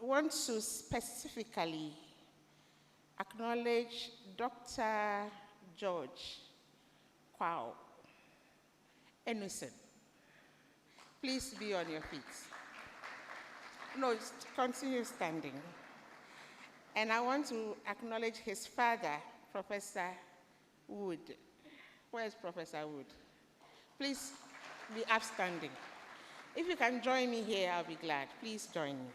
want to specifically acknowledge Dr. George Kwao Enusen. Please be on your feet. No, continue standing. And I want to acknowledge his father, Professor Wood. Where is Professor Wood? Please be upstanding. If you can join me here, I'll be glad. Please join me.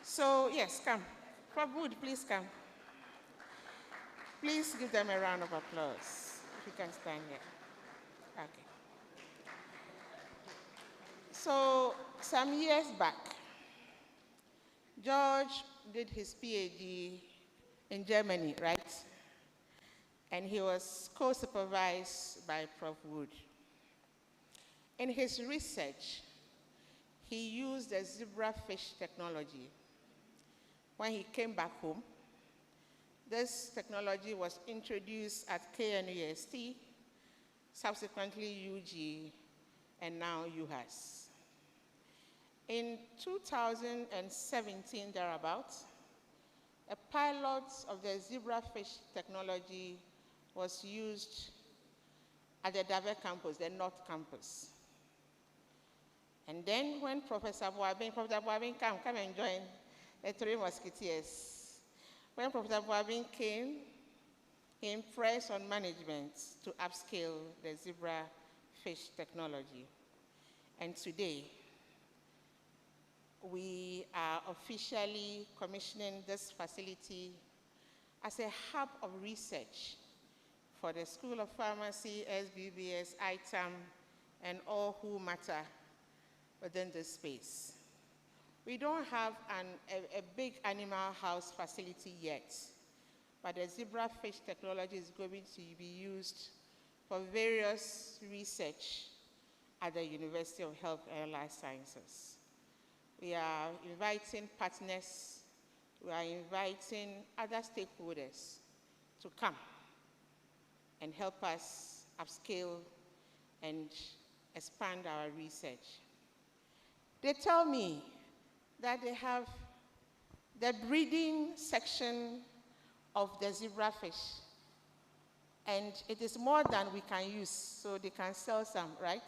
So, yes, come. Prof. Wood, please come. Please give them a round of applause, if you can stand here. Okay. So, some years back, George did his PhD in Germany, right? And he was co-supervised by Prof. Wood. In his research, he used the zebrafish technology. When he came back home, this technology was introduced at KNUST, subsequently UG, and now Uhas. In 2017, thereabouts, a pilot of the zebrafish technology was used at the Dabe campus, the North campus. And then when Professor Boabin, come and join the Three Musketeers. When Professor Boabin came, he impressed on management to upscale the zebrafish technology. And today, we are officially commissioning this facility as a hub of research for the School of Pharmacy, SBBS, ITAM, and all who matter within this space. We don't have a big animal house facility yet, but the zebrafish technology is going to be used for various research at the University of Health and Life Sciences. We are inviting partners, we are inviting other stakeholders to come and help us upscale and expand our research. They tell me that they have the breeding section of the zebrafish, and it is more than we can use, so they can sell some, right?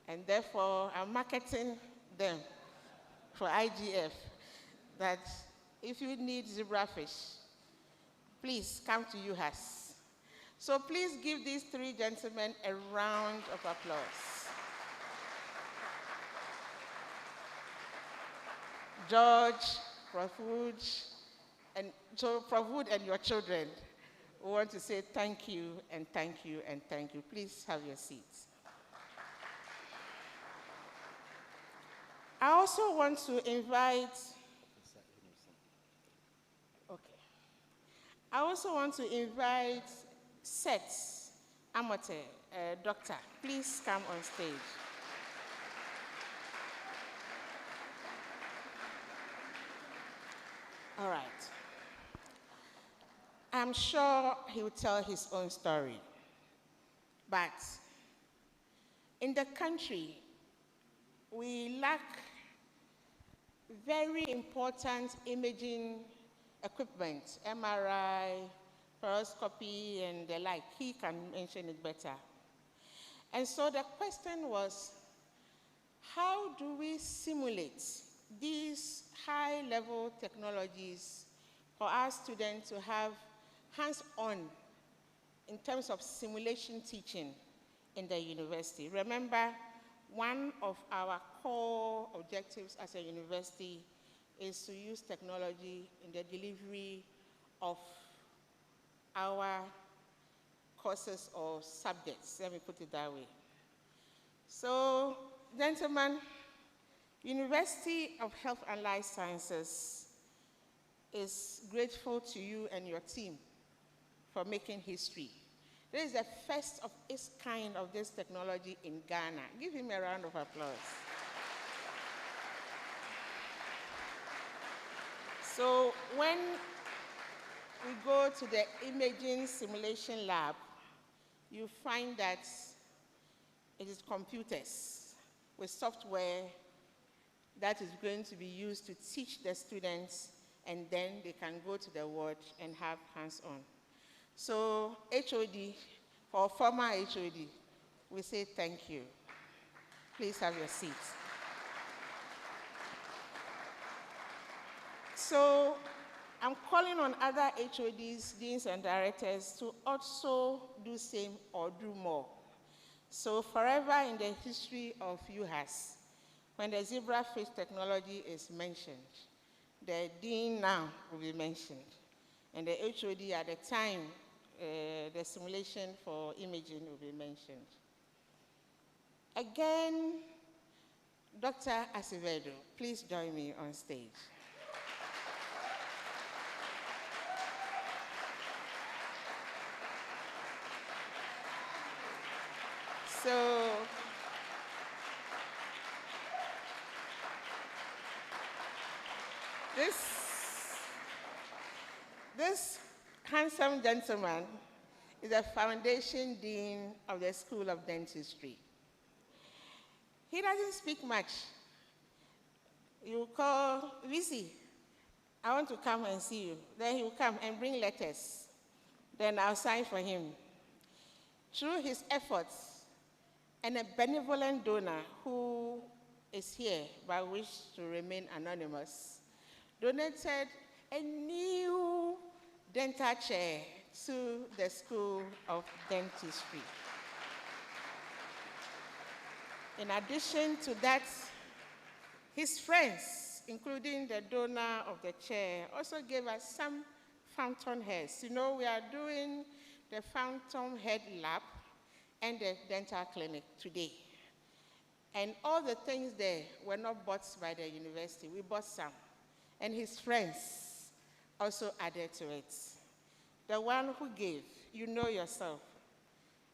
And therefore, I'm marketing them for IGF, that if you need zebrafish, please come to Uhas. So please give these three gentlemen a round of applause. George, Prof. Wood, and so Prof. Wood and your children, we want to say thank you and thank you and thank you. Please have your seats. I also want to invite, I also want to invite Seth Amote, doctor. Please come on stage. All right. I'm sure he will tell his own story. But in the country, we lack very important imaging equipment, MRI, fluoroscopy, and the like. He can mention it better. And so the question was, how do we simulate these high-level technologies for our students to have hands-on in terms of simulation teaching in the university? Remember, one of our core objectives as a university is to use technology in the delivery of our courses or subjects, let me put it that way. So, gentlemen, University of Health and Life Sciences is grateful to you and your team for making history. This is the first of its kind of this technology in Ghana. Give him a round of applause. So when we go to the imaging simulation lab, you find that it is computers with software that is going to be used to teach the students, and then they can go to the ward and have hands-on. So HOD, for former HOD, we say thank you. Please have your seats. So I'm calling on other HODs, deans, and directors to also do same or do more. So forever in the history of Uhas, when the zebrafish technology is mentioned, the dean now will be mentioned, and the HOD at the time, the simulation for imaging will be mentioned. Again, Dr. Acevedo, please join me on stage. So, this handsome gentleman is the foundation dean of the School of Dentistry. He doesn't speak much. You call, VC, I want to come and see you. Then he will come and bring letters. Then I'll sign for him. Through his efforts, and a benevolent donor who is here but wishes to remain anonymous, donated a new dental chair to the School of Dentistry. In addition to that, his friends, including the donor of the chair, also gave us some fountain heads. You know, we are doing the fountain head lab and the dental clinic today. And all the things there were not bought by the university. We bought some. And his friends also added to it. The one who gave, you know yourself.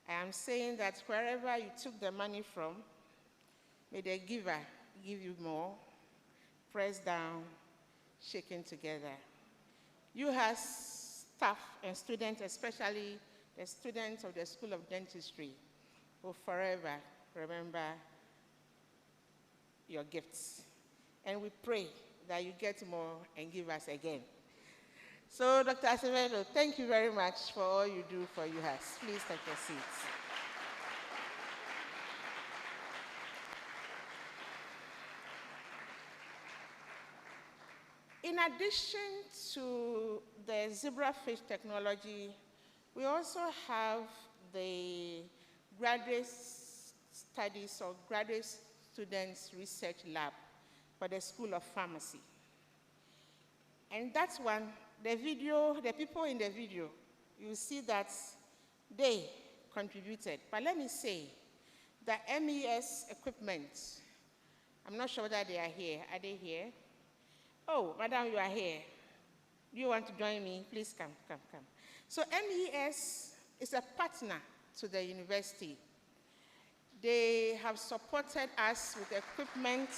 I am saying that wherever you took the money from, may the giver give you more, pressed down, shaken together. You as staff and students, especially the students of the School of Dentistry, will forever remember your gifts. And we pray that you get more and give us again. So, Dr. Acevedo, thank you very much for all you do for Uhas. Please take your seats. In addition to the zebrafish technology, we also have the graduate studies or graduate students research lab for the School of Pharmacy. And that's one, the video, the people in the video, you see that they contributed. But let me say, the MES equipment, I'm not sure whether they are here. Are they here? Oh, madam, you are here. Do you want to join me? Please come, come, come. So MES is a partner to the university. They have supported us with equipment,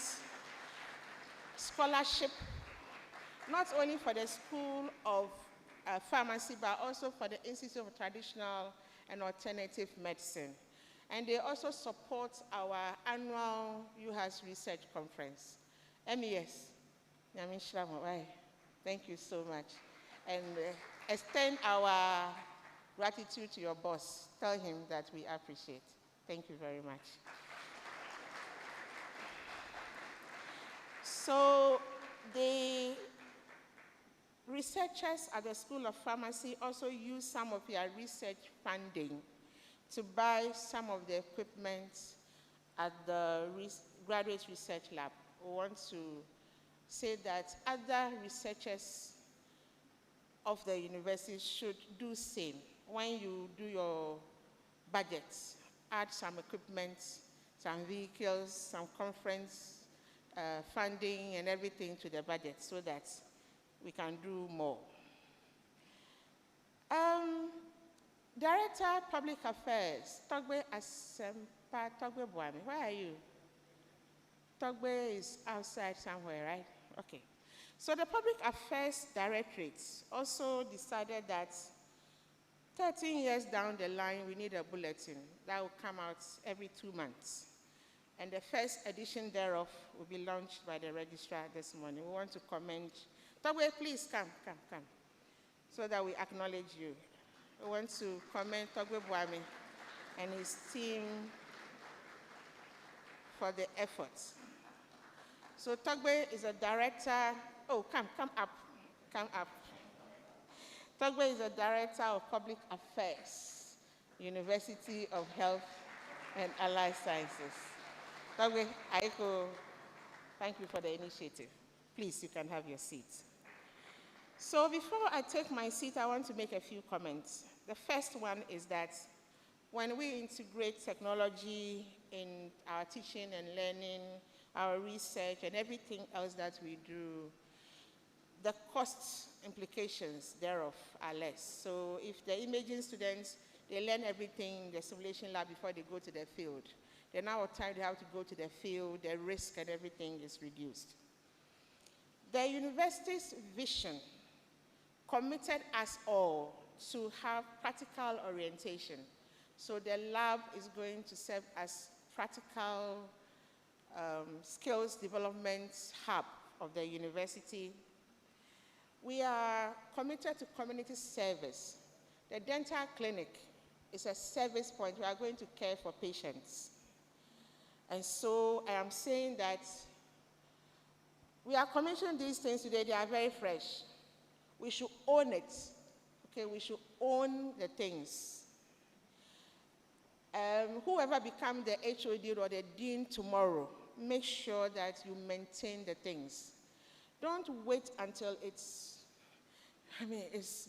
scholarship, not only for the School of Pharmacy, but also for the Institute of Traditional and Alternative Medicine. And they also support our annual Uhas Research Conference. MES, thank you so much. And extend our gratitude to your boss. Tell him that we appreciate. Thank you very much. So the researchers at the School of Pharmacy also use some of their research funding to buy some of the equipment at the graduate research lab. We want to say that other researchers of the university should do same. When you do your budgets, add some equipment, some vehicles, some conference funding and everything to the budget so that we can do more. Director Public Affairs, Togbe Asempa, Togbe Boami, where are you? Togbe is outside somewhere, right? Okay. So the Public Affairs Directorate also decided that 13 years down the line, we need a bulletin that will come out every 2 months. and the first edition thereof will be launched by the registrar this morning. We want to commend. Togwe, please come, so that we acknowledge you. We want to commend Togwe Buami and his team for the efforts. So Togwe is a director. Oh, come up. Togwe is a director of public affairs, University of Health and Allied Sciences. Togwe, Aiko, thank you for the initiative. Please, you can have your seat. So before I take my seat, I want to make a few comments. The first one is that when we integrate technology in our teaching and learning, our research, and everything else that we do, the cost implications thereof are less. So if the imaging students, they learn everything in the simulation lab before they go to the field, the amount of time they have to go to the field, the risk and everything is reduced. The university's vision committed us all to have practical orientation. So the lab is going to serve as practical skills development hub of the university. We are committed to community service. The dental clinic is a service point. We are going to care for patients. And so I am saying that we are commissioning these things today. They are very fresh. We should own it. Okay, we should own the things. Whoever becomes the HOD or the dean tomorrow, make sure that you maintain the things. Don't wait until it's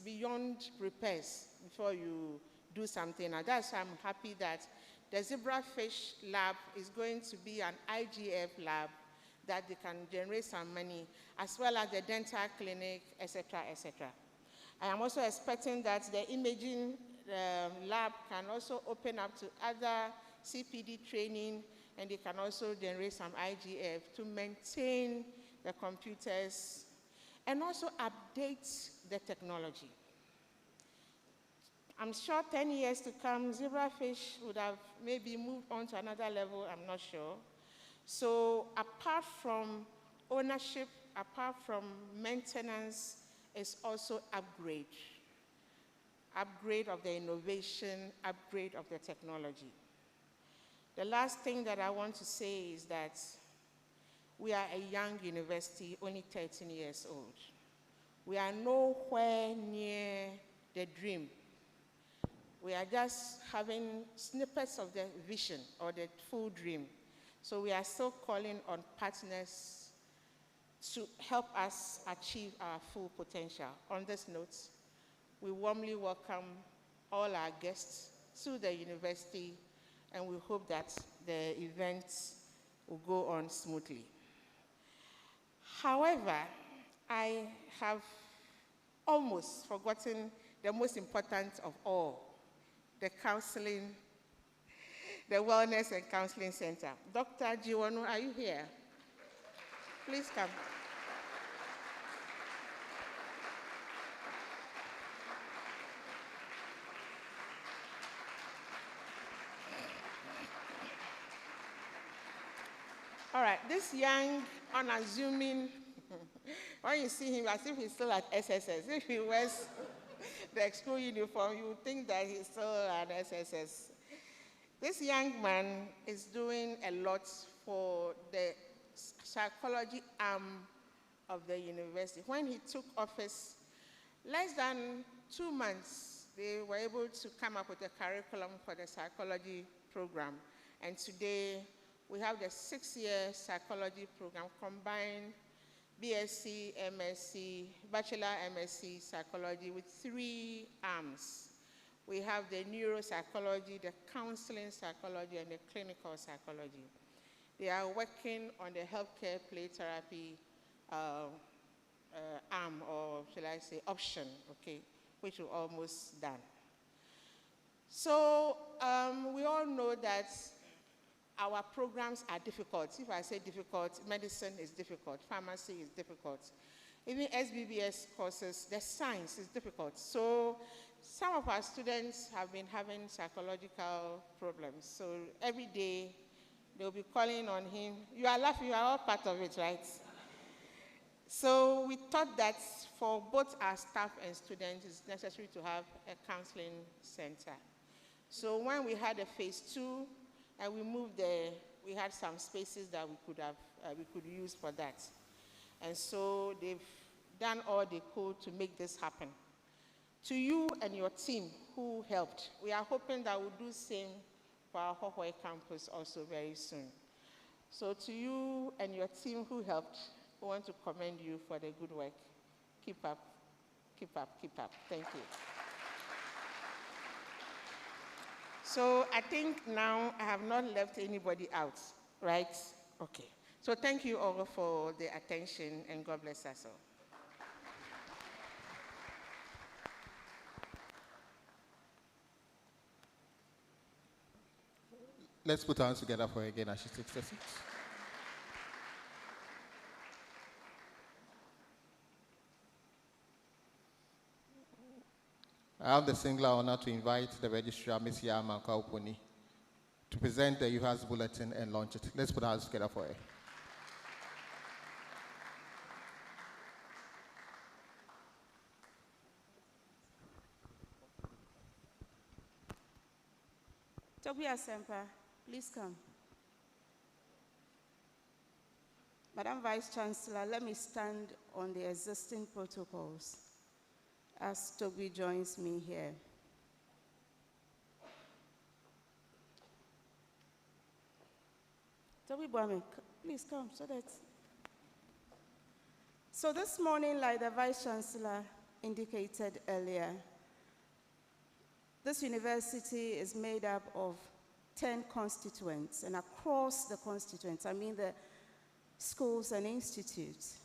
beyond repairs before you do something. And that's why I'm happy that the zebrafish lab is going to be an IGF lab that they can generate some money, as well as the dental clinic, etc., etc. I am also expecting that the imaging lab can also open up to other CPD training, and they can also generate some IGF to maintain the computers and also update the technology. I'm sure 10 years to come, zebrafish would have maybe moved on to another level, I'm not sure. So apart from ownership, apart from maintenance, is also upgrade. Upgrade of the innovation, upgrade of the technology. The last thing that I want to say is that we are a young university, only 13 years old. We are nowhere near the dream. We are just having snippets of the vision or the full dream. So we are still calling on partners to help us achieve our full potential. On this note, we warmly welcome all our guests to the university, and we hope that the event will go on smoothly. However, I have almost forgotten the most important of all, the counseling, the Wellness and Counseling Center. Dr. Jiwonu, are you here? Please come. All right, this young, unassuming, when you see him, as if he's still at SSS. If he wears the school uniform, you would think that he's still at SSS. This young man is doing a lot for the psychology arm of the university. When he took office, less than 2 months, they were able to come up with a curriculum for the psychology program. And today, we have the 6-year psychology program, combined BSc, MSc, Bachelor MSc Psychology with 3 arms. We have the neuropsychology, the counseling psychology, and the clinical psychology. They are working on the healthcare play therapy arm, or shall I say option, okay, which we're almost done. So we all know that our programs are difficult. If I say difficult, medicine is difficult, pharmacy is difficult. Even SBBS courses, the science is difficult. So some of our students have been having psychological problems. So every day They'll be calling on him. You are laughing, you are all part of it, right? So we thought that for both our staff and students, it's necessary to have a counseling center. So when we had a phase 2, and we moved there, we had some spaces that we could use for that. And so they've done all they could to make this happen. To you and your team who helped, we are hoping that we'll do the same for our Hohoe campus also very soon. So to you and your team who helped, we want to commend you for the good work. Keep up, keep up, keep up. Thank you. So I think now I have not left anybody out, right? Okay. So thank you all for the attention, and God bless us all. Let's put our hands together for her again as she takes the seat. I have the singular honor to invite the registrar, Ms. Yama Kauponi, to present the Uhas Bulletin and launch it. Let's put our hands together for her. Tobias Semper, please come. Madam Vice Chancellor, let me stand on the existing protocols as Toby joins me here. Toby Boame, please come So this morning, like the Vice Chancellor indicated earlier, this university is made up of 10 constituents, and across the constituents, I mean the schools and institutes,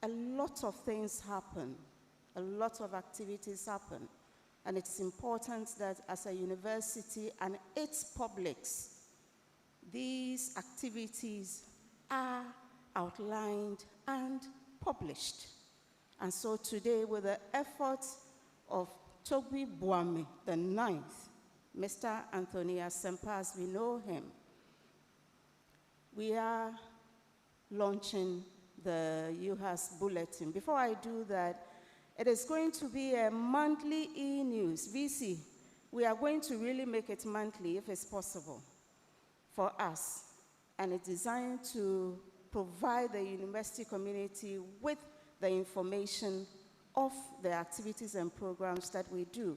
a lot of things happen, a lot of activities happen, and it's important that as a university and its publics, these activities are outlined and published. And so today, with the effort of Toby Boame, the 9th, Mr. Anthony Asempa, as we know him, we are launching the Uhas Bulletin. Before I do that, it is going to be a monthly e-news. VC, we are going to really make it monthly if it's possible for us. And it's designed to provide the university community with the information of the activities and programs that we do.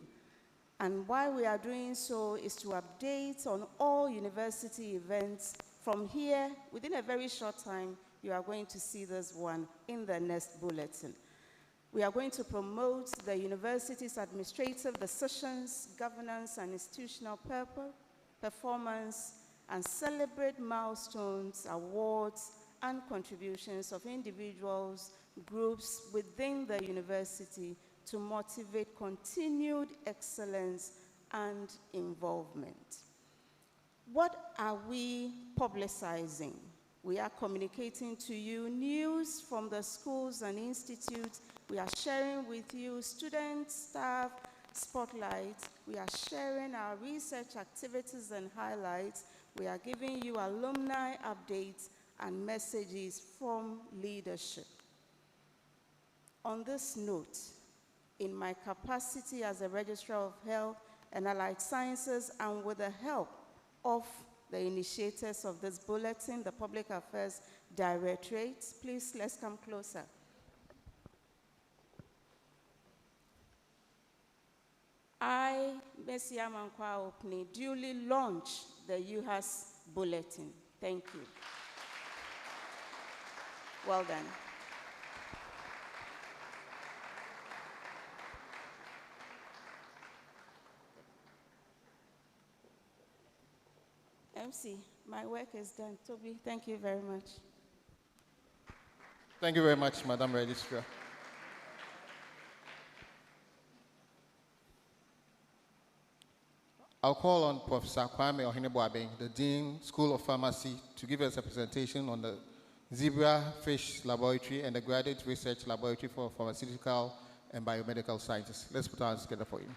And why we are doing so is to update on all university events. From here, within a very short time, you are going to see this one in the next bulletin. We are going to promote the university's administrative decisions, governance and institutional performance, and celebrate milestones, awards, and contributions of individuals, groups within the university to motivate continued excellence and involvement. What are we publicizing? We are communicating to you news from the schools and institutes. We are sharing with you students, staff, spotlights. We are sharing our research activities and highlights. We are giving you alumni updates and messages from leadership. On this note, in my capacity as a Registrar of Health and Allied Sciences, and with the help of the initiators of this bulletin, the Public Affairs Directorate, please let's come closer. I, Ms. Yamankwa Opni, duly launch the Uhas Bulletin. Thank you. Well done. MC, my work is done. Toby, thank you very much. Thank you very much, Madam Registrar. I'll call on Professor Kwame Ohineboabeng, the Dean, School of Pharmacy, to give us a presentation on the Zebra Fish Laboratory and the Graduate Research Laboratory for Pharmaceutical and Biomedical Sciences. Let's put our hands together for him.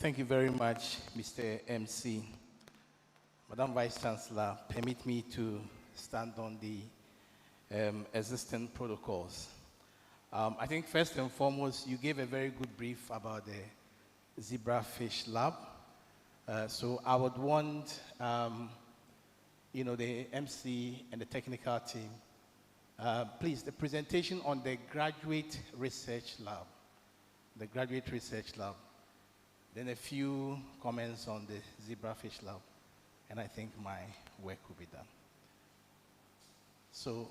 Thank you very much, Mr. MC. Madam Vice Chancellor, permit me to stand on the existing protocols. I think first and foremost, you gave a very good brief about the zebrafish lab. So I would want, the MC and the technical team, please, the presentation on the graduate research lab, then a few comments on the zebrafish lab, and I think my work will be done. So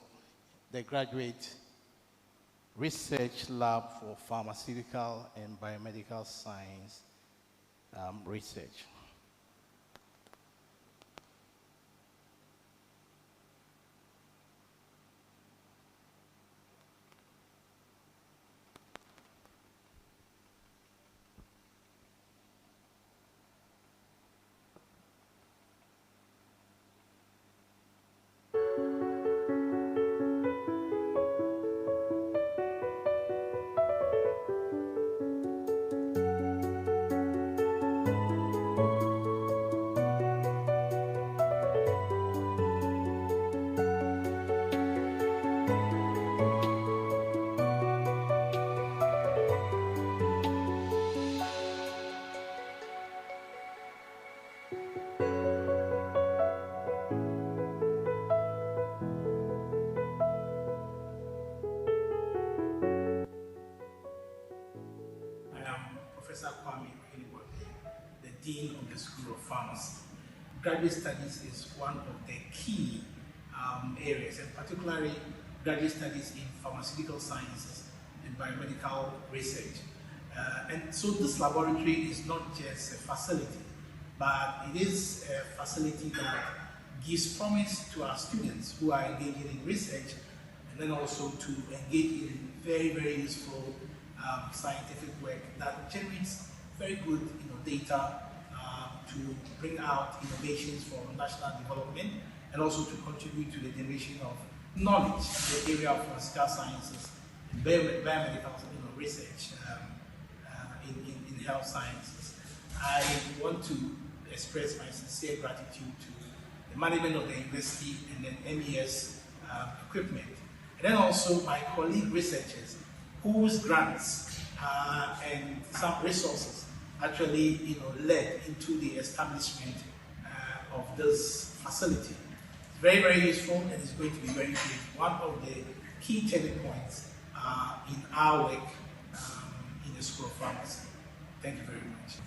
the graduate research lab for pharmaceutical and biomedical science research. The Dean of the School of Pharmacy. Graduate studies is one of the key areas, and particularly graduate studies in pharmaceutical sciences and biomedical research. And so this laboratory is not just a facility, but it is a facility that gives promise to our students who are engaging in research, and then also to engage in very, very useful scientific work that generates very good data to bring out innovations for national development, and also to contribute to the generation of knowledge in the area of pharmaceutical sciences and biomedical research in health sciences. I want to express my sincere gratitude to the management of the university and then MES equipment, and then also my colleague researchers whose grants and some resources actually led into the establishment of this facility. It's very, very useful, and it's going to be very big. One of the key turning points in our work in the School of Pharmacy. Thank you very much.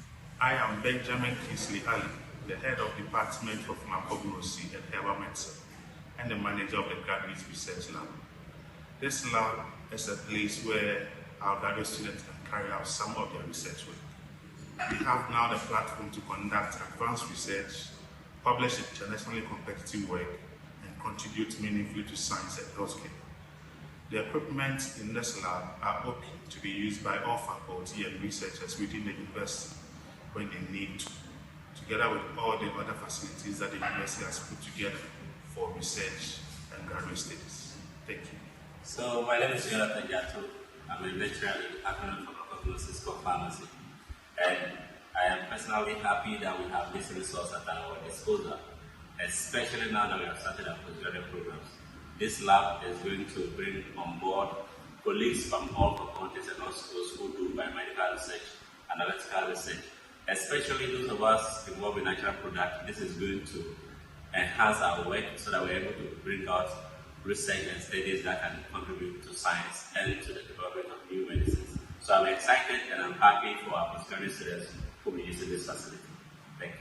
I am Benjamin Kingsley Ali, the head of Department of Pharmacology and Herbal Medicine, and the manager of the Graduate Research Lab. This lab is a place where our graduate students can carry out some of their research work. We have now the platform to conduct advanced research, publish internationally competitive work, and contribute meaningfully to science and healthcare. The equipment in this lab are open to be used by all faculty and researchers within the university when they need to, together with all the other facilities that the university has put together for research and graduate studies. Thank you. So my name is Jonathan Jato. I'm a lecturer in the Department of Pharmacology and Pharmacy. And I am personally happy that we have this resource at our disposal, especially now that we have started our postgraduate programs. This lab is going to bring on board colleagues from all faculties and also those who do biomedical research, analytical research, especially those of us involved in natural products. This is going to enhance our work so that we're able to bring out research and studies that can contribute to science and to the development of new medicines. So I'm excited and I'm happy for our postgraduate students who will be using this facility. Thank you.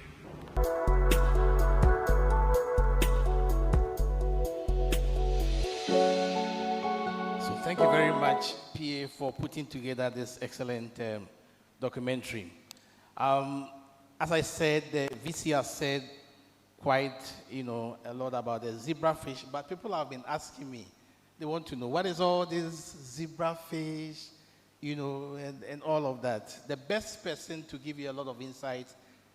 So thank you very much, PA, for putting together this excellent documentary. As I said, the VC has said quite, a lot about the zebrafish, but people have been asking me, they want to know, what is all this zebrafish, and all of that. The best person to give you a lot of insight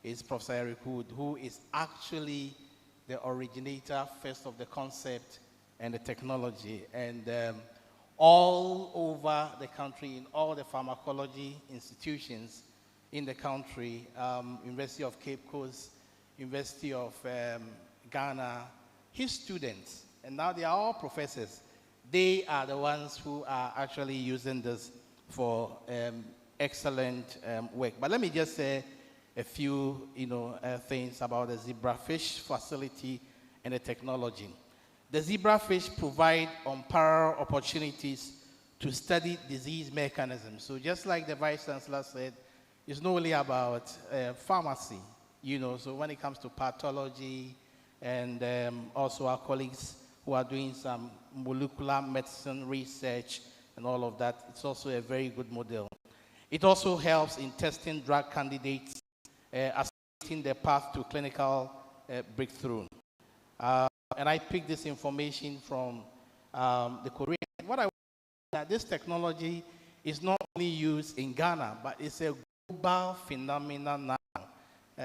is Professor Eric Wood, who is actually the originator first of the concept and the technology. And all over the country, in all the pharmacology institutions, in the country, University of Cape Coast, University of Ghana, his students, and now they are all professors. They are the ones who are actually using this for excellent work. But let me just say a few, things about the zebrafish facility and the technology. The zebrafish provide unparalleled opportunities to study disease mechanisms. So just like the Vice Chancellor said, it's not only about pharmacy, so when it comes to pathology and also our colleagues who are doing some molecular medicine research and all of that, it's also a very good model. It also helps in testing drug candidates, accelerating the path to clinical breakthrough. And I picked this information from the Korean. What I want that this technology is not only used in Ghana, but it's a global phenomenon now.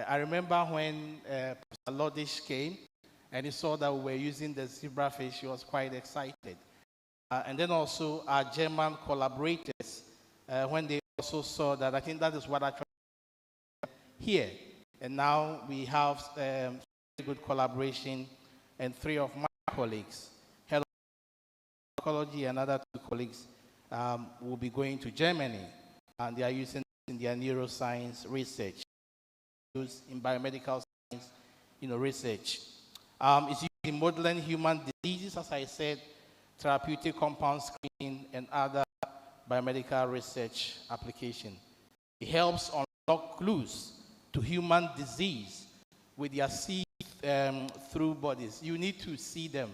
I remember when Professor Lodish came and he saw that we were using the zebrafish, he was quite excited. And then also our German collaborators, when they also saw that, I think that is what I tried here. And now we have good collaboration, and 3 of my colleagues, head of psychology and other 2 colleagues, will be going to Germany, and they are using in their neuroscience research, used in biomedical science, research. It's used in modeling human diseases, as I said, therapeutic compound screening, and other biomedical research application. It helps unlock clues to human disease with their see-through bodies. You need to see them.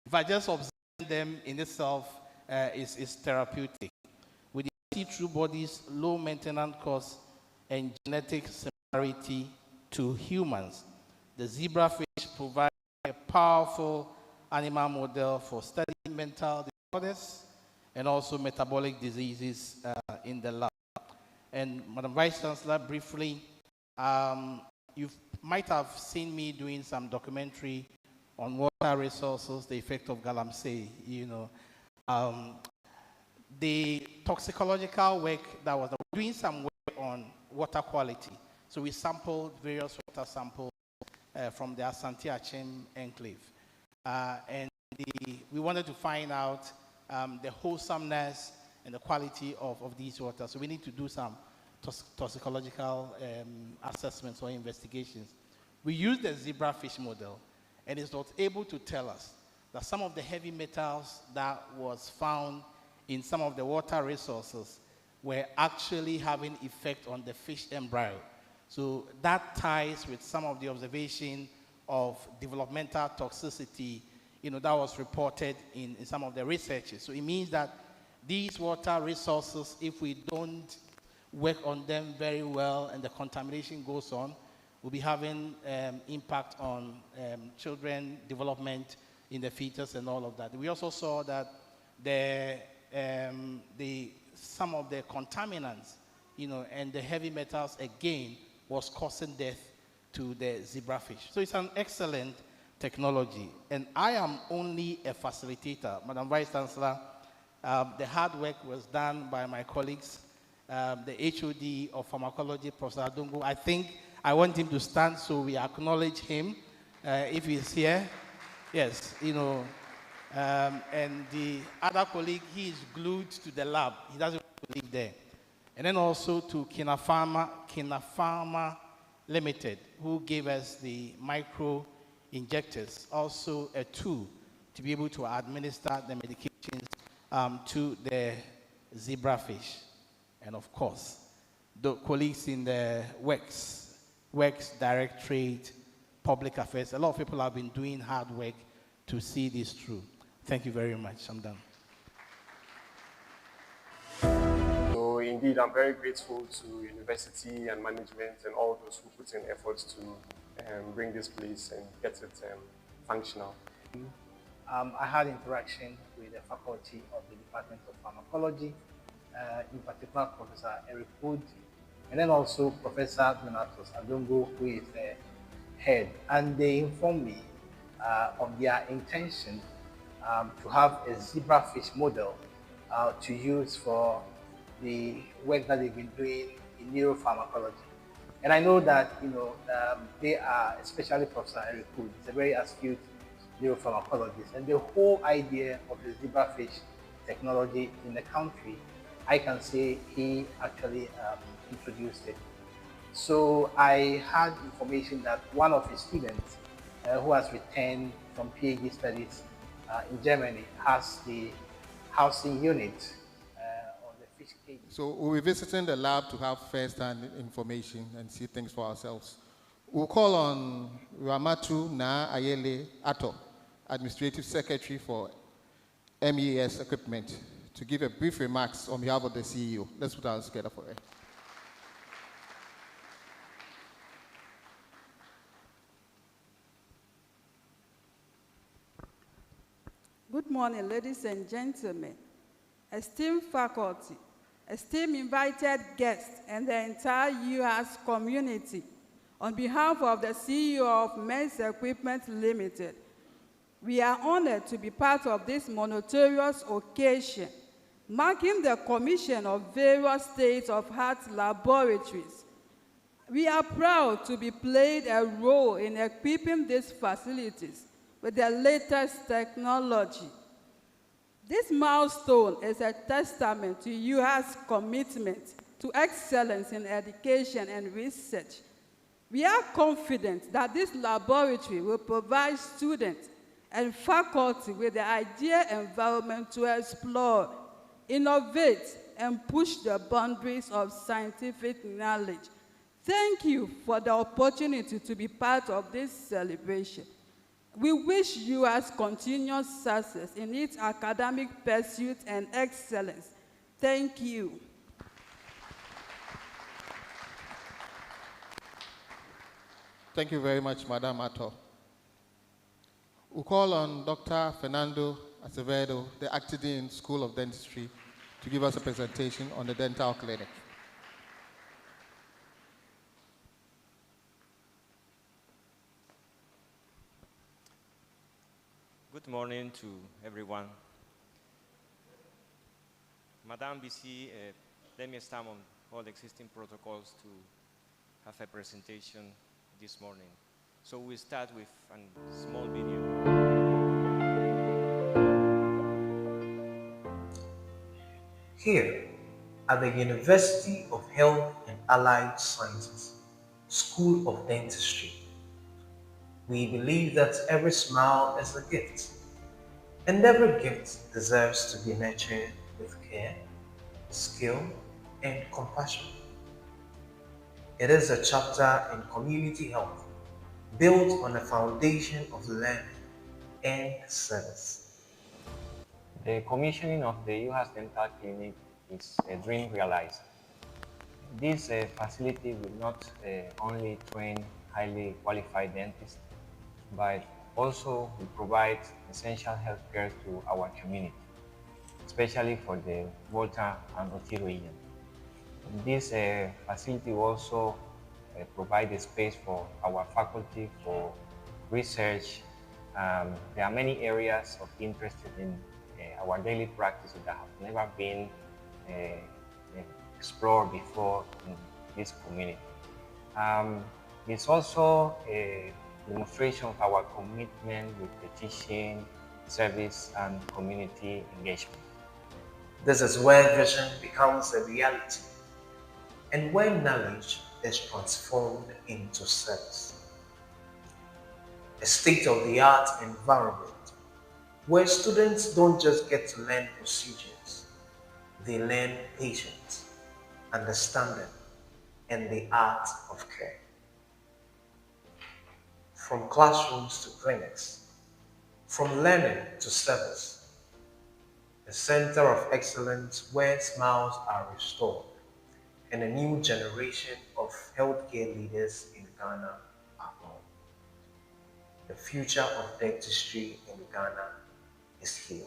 If I just observe them in itself, is therapeutic. With their see-through bodies, low maintenance costs, and genetic similarity to humans, the zebrafish provides a powerful animal model for studying mental disorders and also metabolic diseases in the lab. And Madam Vice Chancellor, briefly, you might have seen me doing some documentary on water resources, the effect of galamsey, the toxicological work that was doing some work on water quality. So we sampled various water samples from the Asante Achem enclave. And we wanted to find out the wholesomeness and the quality of these waters. So we need to do some toxicological assessments or investigations. We used the zebrafish model, and it was able to tell us that some of the heavy metals that was found in some of the water resources were actually having effect on the fish embryo. So that ties with some of the observation of developmental toxicity, that was reported in some of the researches. So it means that these water resources, if we don't work on them very well and the contamination goes on, will be having impact on children development in the fetus and all of that. We also saw that some of the contaminants, and the heavy metals again was causing death to the zebrafish. So it's an excellent technology, and I am only a facilitator. Madam Vice Chancellor, the hard work was done by my colleagues, the HOD of pharmacology, Professor Adungu. I think I want him to stand so we acknowledge him if he's here. Yes, and the other colleague, he is glued to the lab. He doesn't want to leave there. And then also to Kina Pharma Limited, who gave us the micro injectors, also a tool to be able to administer the medications to the zebrafish. And of course, the colleagues in the works, direct trade, public affairs, a lot of people have been doing hard work to see this through. Thank you very much. I'm done. So indeed, I'm very grateful to university and management and all those who put in efforts to bring this place and get it functional. I had interaction with the faculty of the Department of Pharmacology, in particular Professor Eric Wood, and then also Professor Donatus Adungu, who is the head. And they informed me of their intention to have a zebrafish model to use for the work that they've been doing in neuropharmacology. And I know that, they are, especially Professor Eric Poole, is a very astute neuropharmacologist. And the whole idea of the zebrafish technology in the country, I can say he actually introduced it. So I had information that one of his students who has returned from PhD studies in Germany has the housing unit on the fish cage. So we'll be visiting the lab to have first-hand information and see things for ourselves. We'll call on Ramatu Na Ayele Ato, Administrative Secretary for MES Equipment, to give a brief remarks on behalf of the CEO. Let's put our hands together for her. Good morning, ladies and gentlemen, esteemed faculty, esteemed invited guests, and the entire Uhas community. On behalf of the CEO of MES Equipment Limited, we are honored to be part of this momentous occasion, marking the commission of various state-of-the-art laboratories. We are proud to be played a role in equipping these facilities with the latest technology. This milestone is a testament to Uhas' commitment to excellence in education and research. We are confident that this laboratory will provide students and faculty with the ideal environment to explore, innovate, and push the boundaries of scientific knowledge. Thank you for the opportunity to be part of this celebration. We wish Uhas continuous success in its academic pursuit and excellence. Thank you. Thank you very much, Madam Ato. We'll call on Dr. Fernando Acevedo, the Acting Dean School of Dentistry, to give us a presentation on the dental clinic. Good morning to everyone. Madam BC, let me stamp on all existing protocols to have a presentation this morning. So we'll start with a small video. Here at the University of Health and Allied Sciences, School of Dentistry, we believe that every smile is a gift, and every gift deserves to be nurtured with care, skill, and compassion. It is a chapter in community health, built on a foundation of learning and service. The commissioning of the Uhas Dental Clinic is a dream realized. This facility will not only train highly qualified dentists, but also will provide essential health care to our community, especially for the Volta and Oti region. This facility will also provide a space for our faculty for research. There are many areas of interest in our daily practice that have never been explored before in this community. It's also a demonstration of our commitment with the teaching, service, and community engagement. This is where vision becomes a reality and where knowledge is transformed into service. A state-of-the-art environment where students don't just get to learn procedures, they learn patience, understanding, and the art of care. From classrooms to clinics, from learning to service, a center of excellence where smiles are restored and a new generation of healthcare leaders in Ghana are born. The future of dentistry in Ghana is here.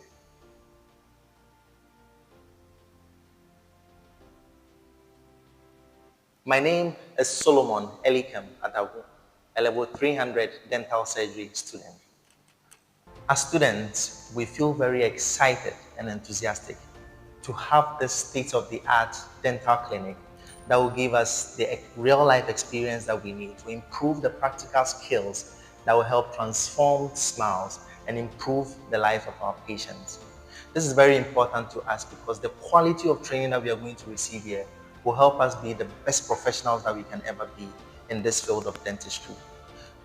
My name is Solomon Elikem Adagu, a level 300 dental surgery student. As students, we feel very excited and enthusiastic to have this state-of-the-art dental clinic that will give us the real life experience that we need to improve the practical skills that will help transform smiles and improve the life of our patients. This is very important to us because the quality of training that we are going to receive here will help us be the best professionals that we can ever be in this field of dentistry.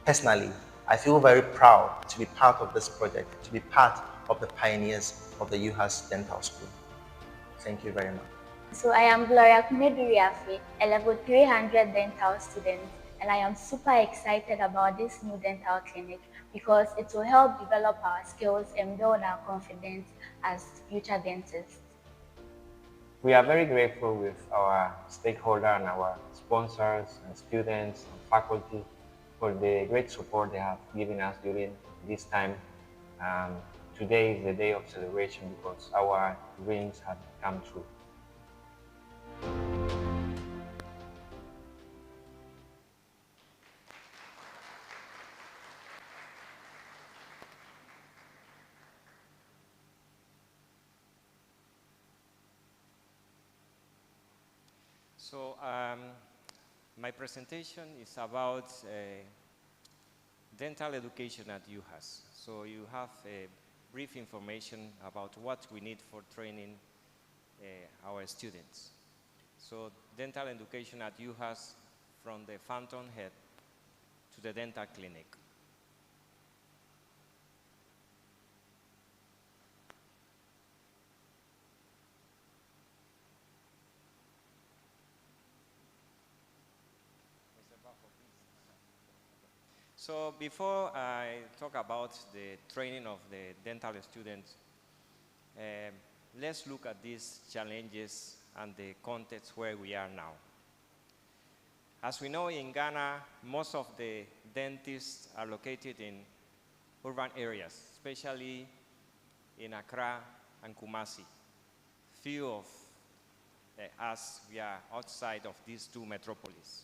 Personally, I feel very proud to be part of this project, to be part of the pioneers of the Uhas Dental School. Thank you very much. So I am Gloria Kumeduriafe, a level 300 dental student, and I am super excited about this new dental clinic because it will help develop our skills and build our confidence as future dentists. We are very grateful with our stakeholders and our sponsors and students and faculty for the great support they have given us during this time. Today is the day of celebration because our dreams have come true. So my presentation is about dental education at Uhas. So you have brief information about what we need for training our students. So dental education at Uhas, from the fountainhead to the dental clinic. So before I talk about the training of the dental students, let's look at these challenges and the context where we are now. As we know, in Ghana, most of the dentists are located in urban areas, especially in Accra and Kumasi. Few of us, we are outside of these two metropolises.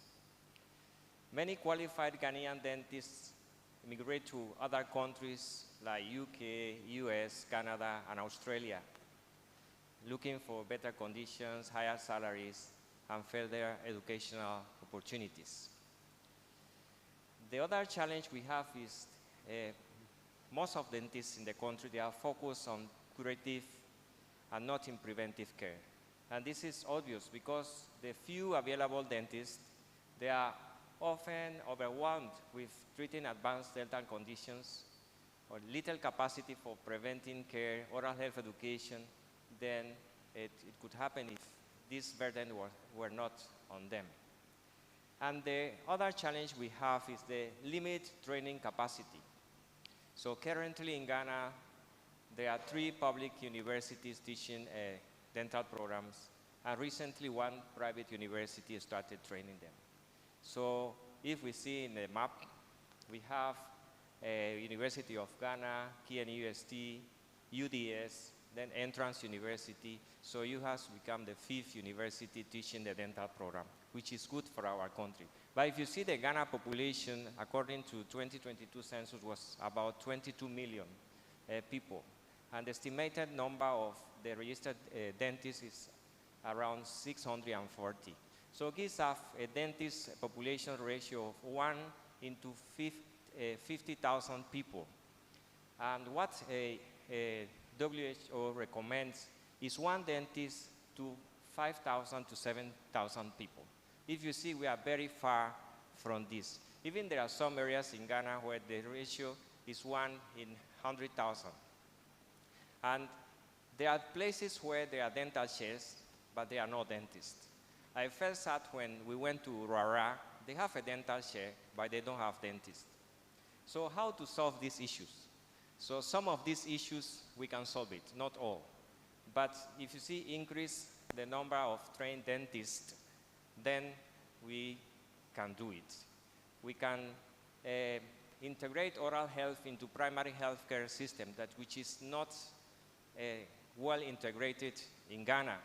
Many qualified Ghanaian dentists immigrate to other countries like UK, US, Canada, and Australia, looking for better conditions, higher salaries, and further educational opportunities. The other challenge we have is most of dentists in the country, they are focused on curative and not in preventive care. And this is obvious because the few available dentists, they are often overwhelmed with treating advanced dental conditions or little capacity for preventing care, oral health education. Then it could happen if this burden were not on them. And the other challenge we have is the limited training capacity. So currently in Ghana, there are 3 public universities teaching dental programs, and recently one private university started training them. So if we see in the map, we have University of Ghana, KNUST, UDS, then Entrance University. So Uhas become the 5th university teaching the dental program, which is good for our country. But if you see the Ghana population, according to 2022 census, was about 22 million people. And the estimated number of the registered dentists is around 640. So it gives us a dentist population ratio of 1 into 50,000 people. And what WHO recommends is 1 dentist to 5,000 to 7,000 people. If you see, we are very far from this. Even there are some areas in Ghana where the ratio is 1 in 100,000. And there are places where there are dental chairs, but there are no dentists. I felt sad when we went to Rara. They have a dental chair, but they don't have dentists. So how to solve these issues? So some of these issues, we can solve it, not all. But if you see increase the number of trained dentists, then we can do it. We can integrate oral health into primary healthcare system, which is not well integrated in Ghana.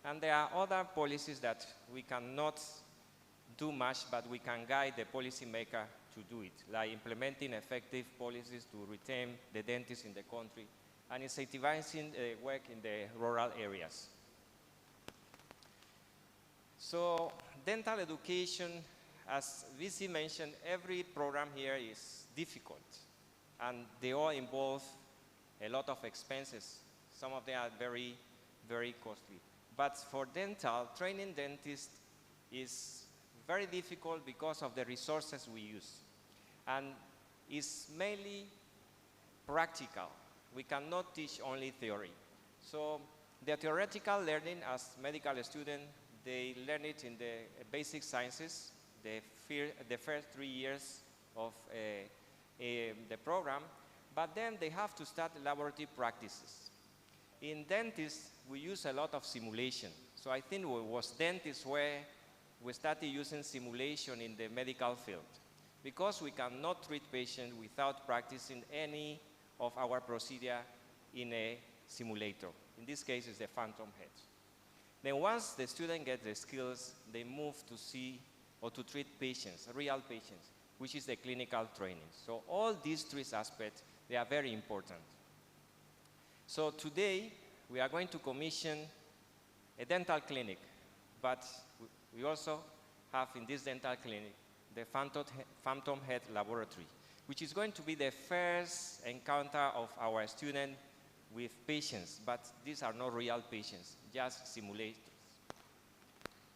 And there are other policies that we cannot do much, but we can guide the policymaker to do it, like implementing effective policies to retain the dentists in the country and incentivizing work in the rural areas. So dental education, as VC mentioned, every program here is difficult, and they all involve a lot of expenses. Some of them are very, very costly. But for dental, training dentists is very difficult because of the resources we use. And it's mainly practical. We cannot teach only theory. So the theoretical learning as medical students, they learn it in the basic sciences, the first 3 years of the program, but then they have to start laboratory practices. In dentists, we use a lot of simulation. So I think it was dentists where we started using simulation in the medical field, because we cannot treat patients without practicing any of our procedure in a simulator. In this case, it's the phantom head. Then once the student gets the skills, they move to see or to treat patients, real patients, which is the clinical training. So all these three aspects, they are very important. So today, we are going to commission a dental clinic, but we also have in this dental clinic the phantom head laboratory, which is going to be the first encounter of our student with patients, but these are not real patients, just simulators.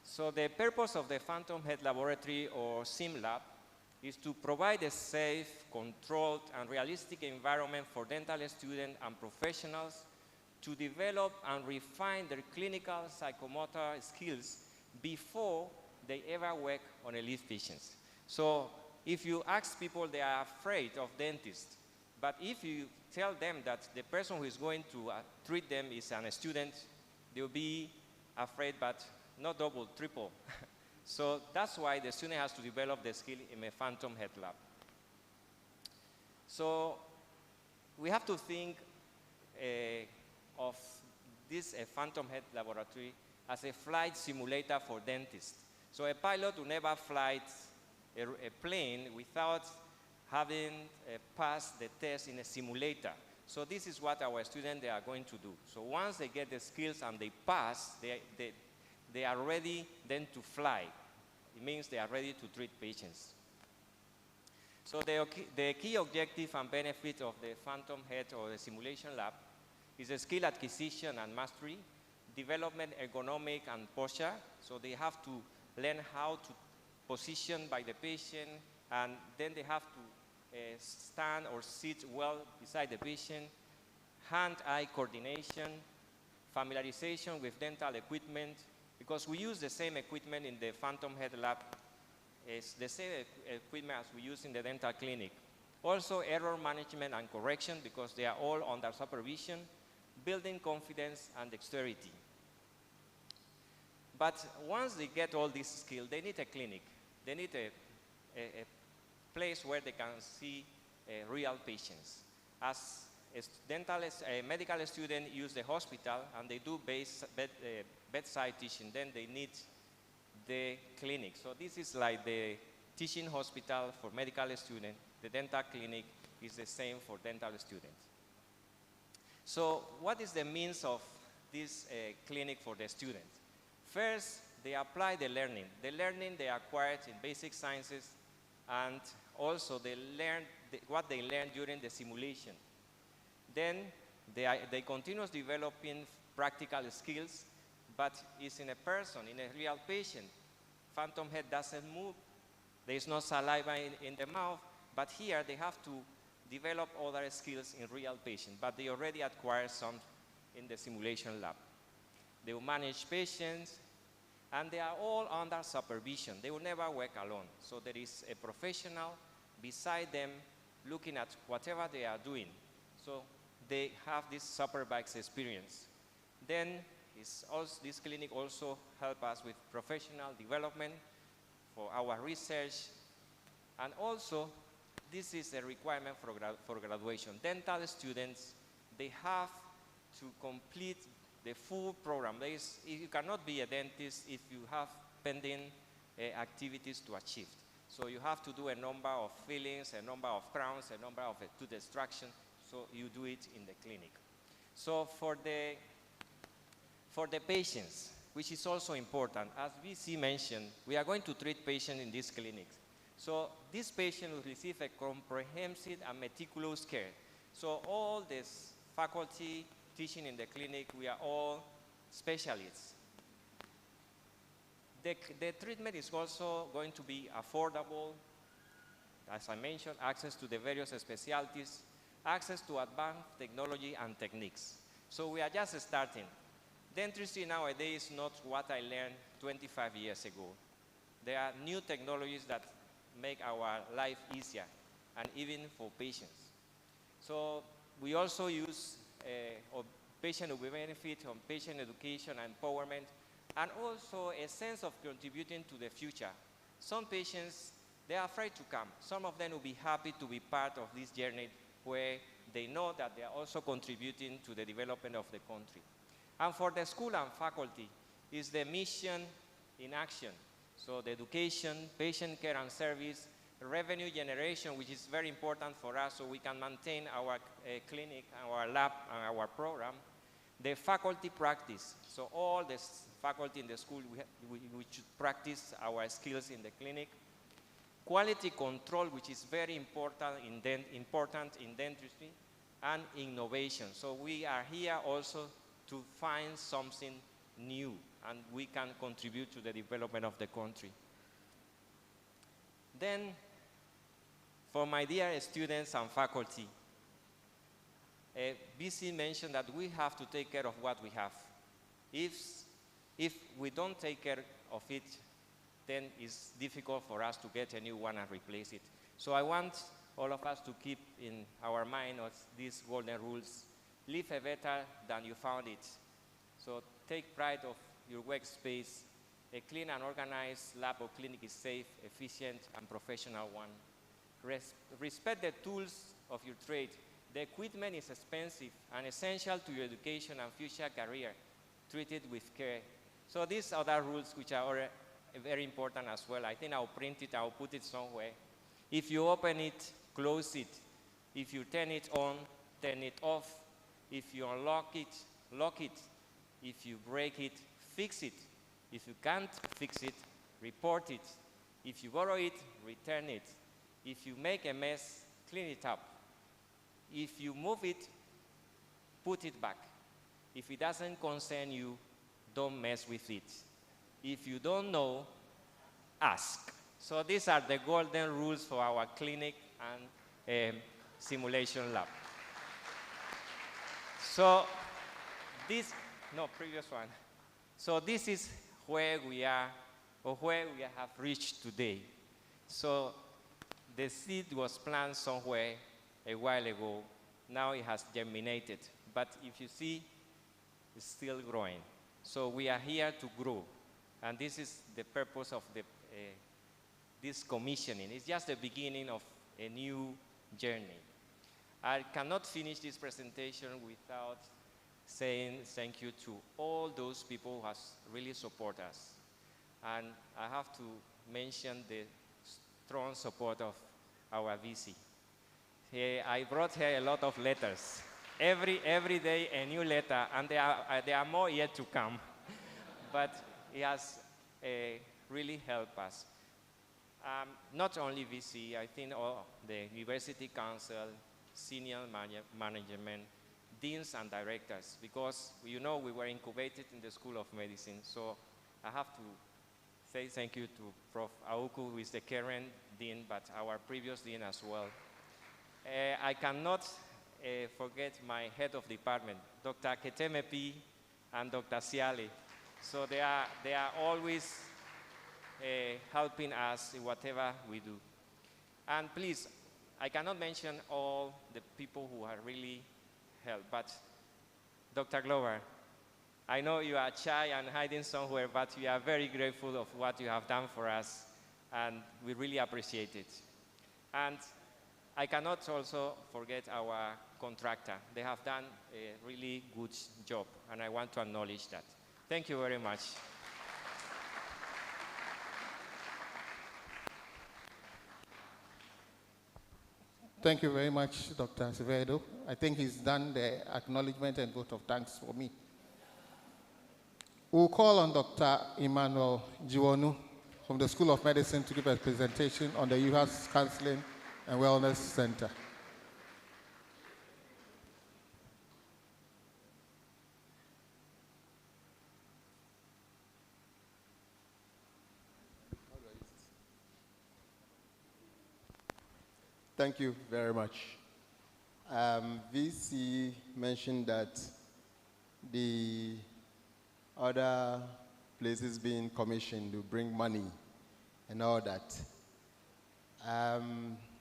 So the purpose of the phantom head laboratory, or SIM lab, is to provide a safe, controlled, and realistic environment for dental students and professionals to develop and refine their clinical psychomotor skills before they ever work on a live patients. So if you ask people, they are afraid of dentists, but if you tell them that the person who is going to treat them is a student, they'll be afraid, but not double, triple. So that's why the student has to develop the skill in a phantom head lab. So we have to think of this phantom head laboratory as a flight simulator for dentists. So a pilot will never fly a plane without having passed the test in a simulator. So this is what our students, they are going to do. So once they get the skills and they pass, they are ready then to fly. It means they are ready to treat patients. So the key objective and benefit of the phantom head or the simulation lab is the skill acquisition and mastery, development, ergonomic, and posture. So they have to learn how to position by the patient, and then they have to stand or sit well beside the patient, hand-eye coordination, familiarization with dental equipment, because we use the same equipment in the phantom head lab. It's the same equipment as we use in the dental clinic. Also, error management and correction, because they are all under supervision, building confidence and dexterity. But once they get all these skills, they need a clinic. They need a place where they can see real patients. As a medical student use the hospital and they do bedside teaching, then they need the clinic. So this is like the teaching hospital for medical students. The dental clinic is the same for dental students. So what is the means of this clinic for the students? First, they apply the learning. The learning they acquired in basic sciences, and also they learn what they learned during the simulation. Then they continue developing practical skills, but it's in a person, in a real patient. Phantom head doesn't move. There is no saliva in the mouth, but here they have to develop other skills in real patients, but they already acquired some in the simulation lab. They will manage patients, and they are all under supervision. They will never work alone. So there is a professional beside them looking at whatever they are doing. So they have this supervised experience. Then this clinic also helps us with professional development for our research. And also, this is a requirement for graduation. Dental students, they have to complete the full program. You cannot be a dentist if you have pending activities to achieve. So you have to do a number of fillings, a number of crowns, a number of tooth extraction. So you do it in the clinic. So for the patients, which is also important. As VC mentioned, we are going to treat patients in these clinics. So this patient will receive a comprehensive and meticulous care. So all this faculty teaching in the clinic, we are all specialists. The treatment is also going to be affordable. As I mentioned, access to the various specialties, access to advanced technology and techniques. So we are just starting. Dentistry nowadays is not what I learned 25 years ago. There are new technologies that make our life easier, and even for patients. So we also use patient benefit on patient education and empowerment, and also a sense of contributing to the future. Some patients, they are afraid to come. Some of them will be happy to be part of this journey where they know that they are also contributing to the development of the country. And for the school and faculty, is the mission in action. So the education, patient care and service, revenue generation, which is very important for us so we can maintain our clinic, our lab, and our program. The faculty practice, so all the faculty in the school, we should practice our skills in the clinic. Quality control, which is very important in dentistry, and innovation. So we are here also to find something new, and we can contribute to the development of the country. Then, for my dear students and faculty, BC mentioned that we have to take care of what we have. If we don't take care of it, then it's difficult for us to get a new one and replace it. So I want all of us to keep in our mind these golden rules. Live a better than you found it. So take pride of your workspace. A clean and organized lab or clinic is safe, efficient, and professional one. Respect the tools of your trade. The equipment is expensive and essential to your education and future career. Treat it with care. So these other rules, which are very important as well. I think I'll print it, I'll put it somewhere. If you open it, close it. If you turn it on, turn it off. If you unlock it, lock it. If you break it, fix it. If you can't fix it, report it. If you borrow it, return it. If you make a mess, clean it up. If you move it, put it back. If it doesn't concern you, don't mess with it. If you don't know, ask. So these are the golden rules for our clinic and simulation lab. So previous one. So this is where we are, or where we have reached today. So the seed was planted somewhere a while ago. Now it has germinated. But if you see, it's still growing. So we are here to grow. And this is the purpose of this commissioning. It's just the beginning of a new journey. I cannot finish this presentation without saying thank you to all those people who have really supported us. And I have to mention the strong support of our VC. I brought her a lot of letters. Every day a new letter, and there are more yet to come. But it has really helped us. Not only VC, I think all the University Council, senior management, deans and directors, because we were incubated in the School of Medicine. So I have to say thank you to Prof. Auku, who is the current dean, but our previous dean as well. I cannot forget my head of department, Dr. Ketemepi and Dr. Siale. So they are always helping us in whatever we do. And please, I cannot mention all the people who have really helped, but Dr. Glover, I know you are shy and hiding somewhere, but we are very grateful of what you have done for us, and we really appreciate it. And I cannot also forget our contractor. They have done a really good job, and I want to acknowledge that. Thank you very much. Thank you very much, Dr. Acevedo. I think he's done the acknowledgement and vote of thanks for me. We'll call on Dr. Emmanuel Jiwonu from the School of Medicine to give a presentation on the Uhas Counseling and Wellness Center. Thank you very much. VC mentioned that the other places being commissioned to bring money and all that.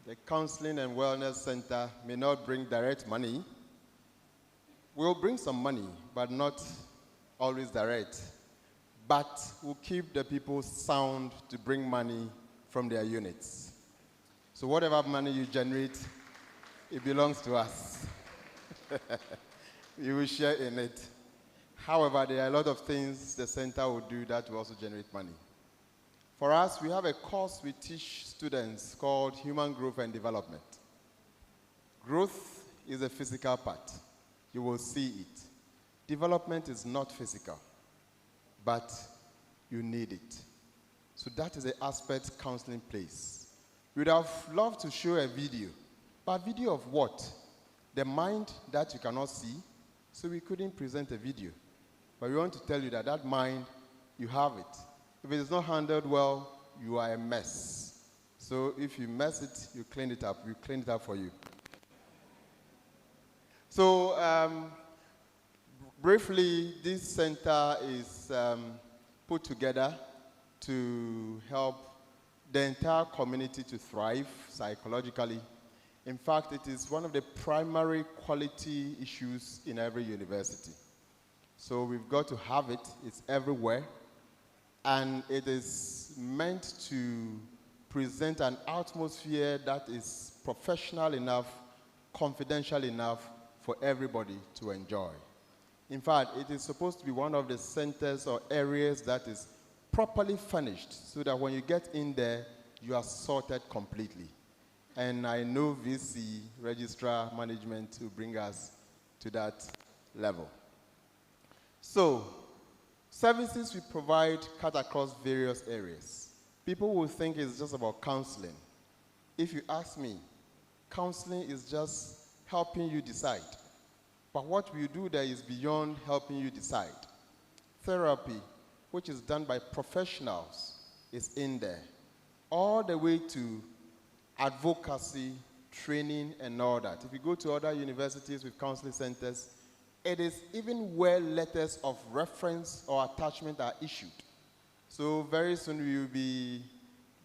The Counseling and Wellness Center may not bring direct money. We'll bring some money, but not always direct. But we'll keep the people sound to bring money from their units. So whatever money you generate, it belongs to us. You will share in it. However, there are a lot of things the center will do that will also generate money. For us, we have a course we teach students called Human Growth and Development. Growth is a physical part. You will see it. Development is not physical, but you need it. So that is the aspect counseling plays. We would have loved to show a video, but video of what? The mind that you cannot see, so we couldn't present a video. But we want to tell you that that mind, you have it. If it is not handled well, you are a mess. So if you mess it, you clean it up. We clean it up for you. So briefly, this center is put together to help the entire community to thrive psychologically. In fact, it is one of the primary quality issues in every university. So we've got to have it. It's everywhere. And it is meant to present an atmosphere that is professional enough, confidential enough for everybody to enjoy. In fact, it is supposed to be one of the centers or areas that is properly furnished so that when you get in there, you are sorted completely. And I know VC, Registrar Management, will bring us to that level. So, services we provide cut across various areas. People will think it's just about counseling. If you ask me, counseling is just helping you decide. But what we do there is beyond helping you decide. Therapy, which is done by professionals, is in there. All the way to advocacy, training, and all that. If you go to other universities with counseling centers, it is even where letters of reference or attachment are issued. So very soon we will be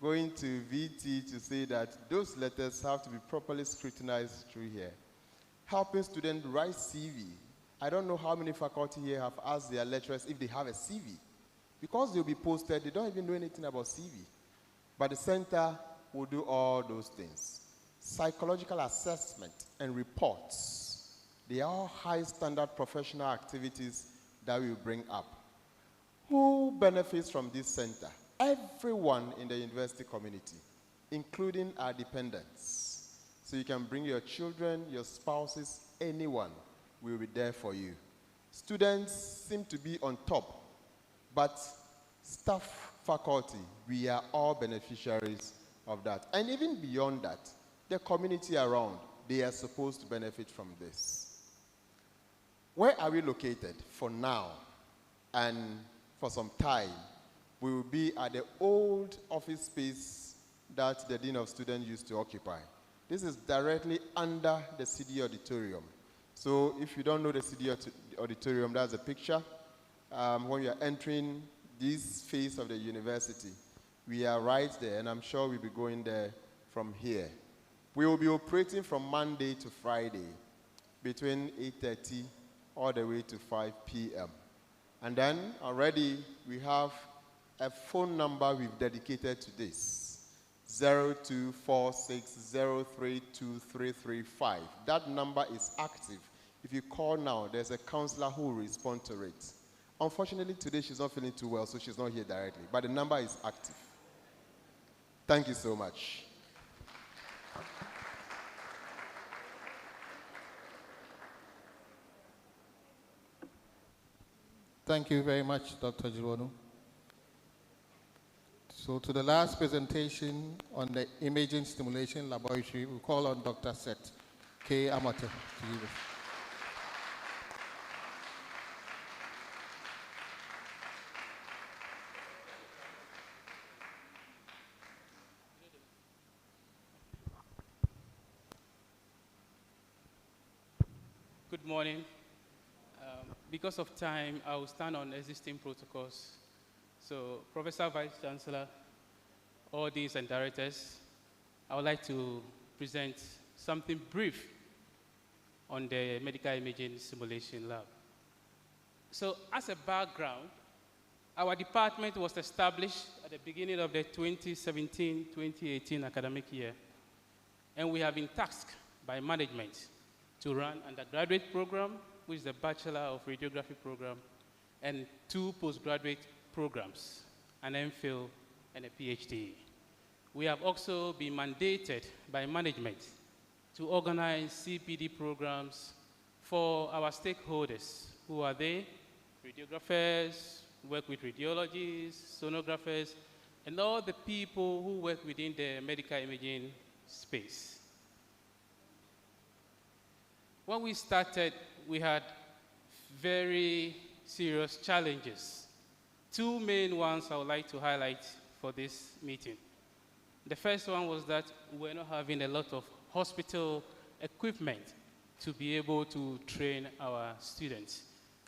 going to VT to say that those letters have to be properly scrutinized through here. Helping students write CV. I don't know how many faculty here have asked their lecturers if they have a CV. Because they'll be posted, they don't even know anything about CV. But the center will do all those things. Psychological assessment and reports. They are all high standard professional activities that we will bring up. Who benefits from this center? Everyone in the university community, including our dependents. So you can bring your children, your spouses, anyone will be there for you. Students seem to be on top, but staff, faculty, we are all beneficiaries of that. And even beyond that, the community around, they are supposed to benefit from this. Where are we located for now? And for some time, we will be at the old office space that the Dean of Students used to occupy. This is directly under the CD auditorium. So if you don't know the CD auditorium, that's a picture. When you are entering this phase of the university, we are right there, and I'm sure we'll be going there from here. We will be operating from Monday to Friday, between 8:30 all the way to 5 p.m. And then already we have a phone number we've dedicated to this. 0246032335. That number is active. If you call now, there's a counselor who will respond to it. Unfortunately, today she's not feeling too well, so she's not here directly. But the number is active. Thank you so much. Thank you very much, Dr. Jironu. So to the last presentation on the imaging stimulation laboratory, we call on Dr. Seth K. Amate to give us. Good morning. Because of time, I will stand on existing protocols. So, Professor Vice Chancellor, all deans and directors, I would like to present something brief on the medical imaging simulation lab. So, as a background, our department was established at the beginning of the 2017-2018 academic year, and we have been tasked by management to run undergraduate program, which is the Bachelor of Radiography program, and 2 postgraduate programs, an MPhil and a PhD. We have also been mandated by management to organize CPD programs for our stakeholders, who are they? Radiographers, work with radiologists, sonographers, and all the people who work within the medical imaging space. When we started, we had very serious challenges. 2 main ones I would like to highlight for this meeting. The first one was that we're not having a lot of hospital equipment to be able to train our students.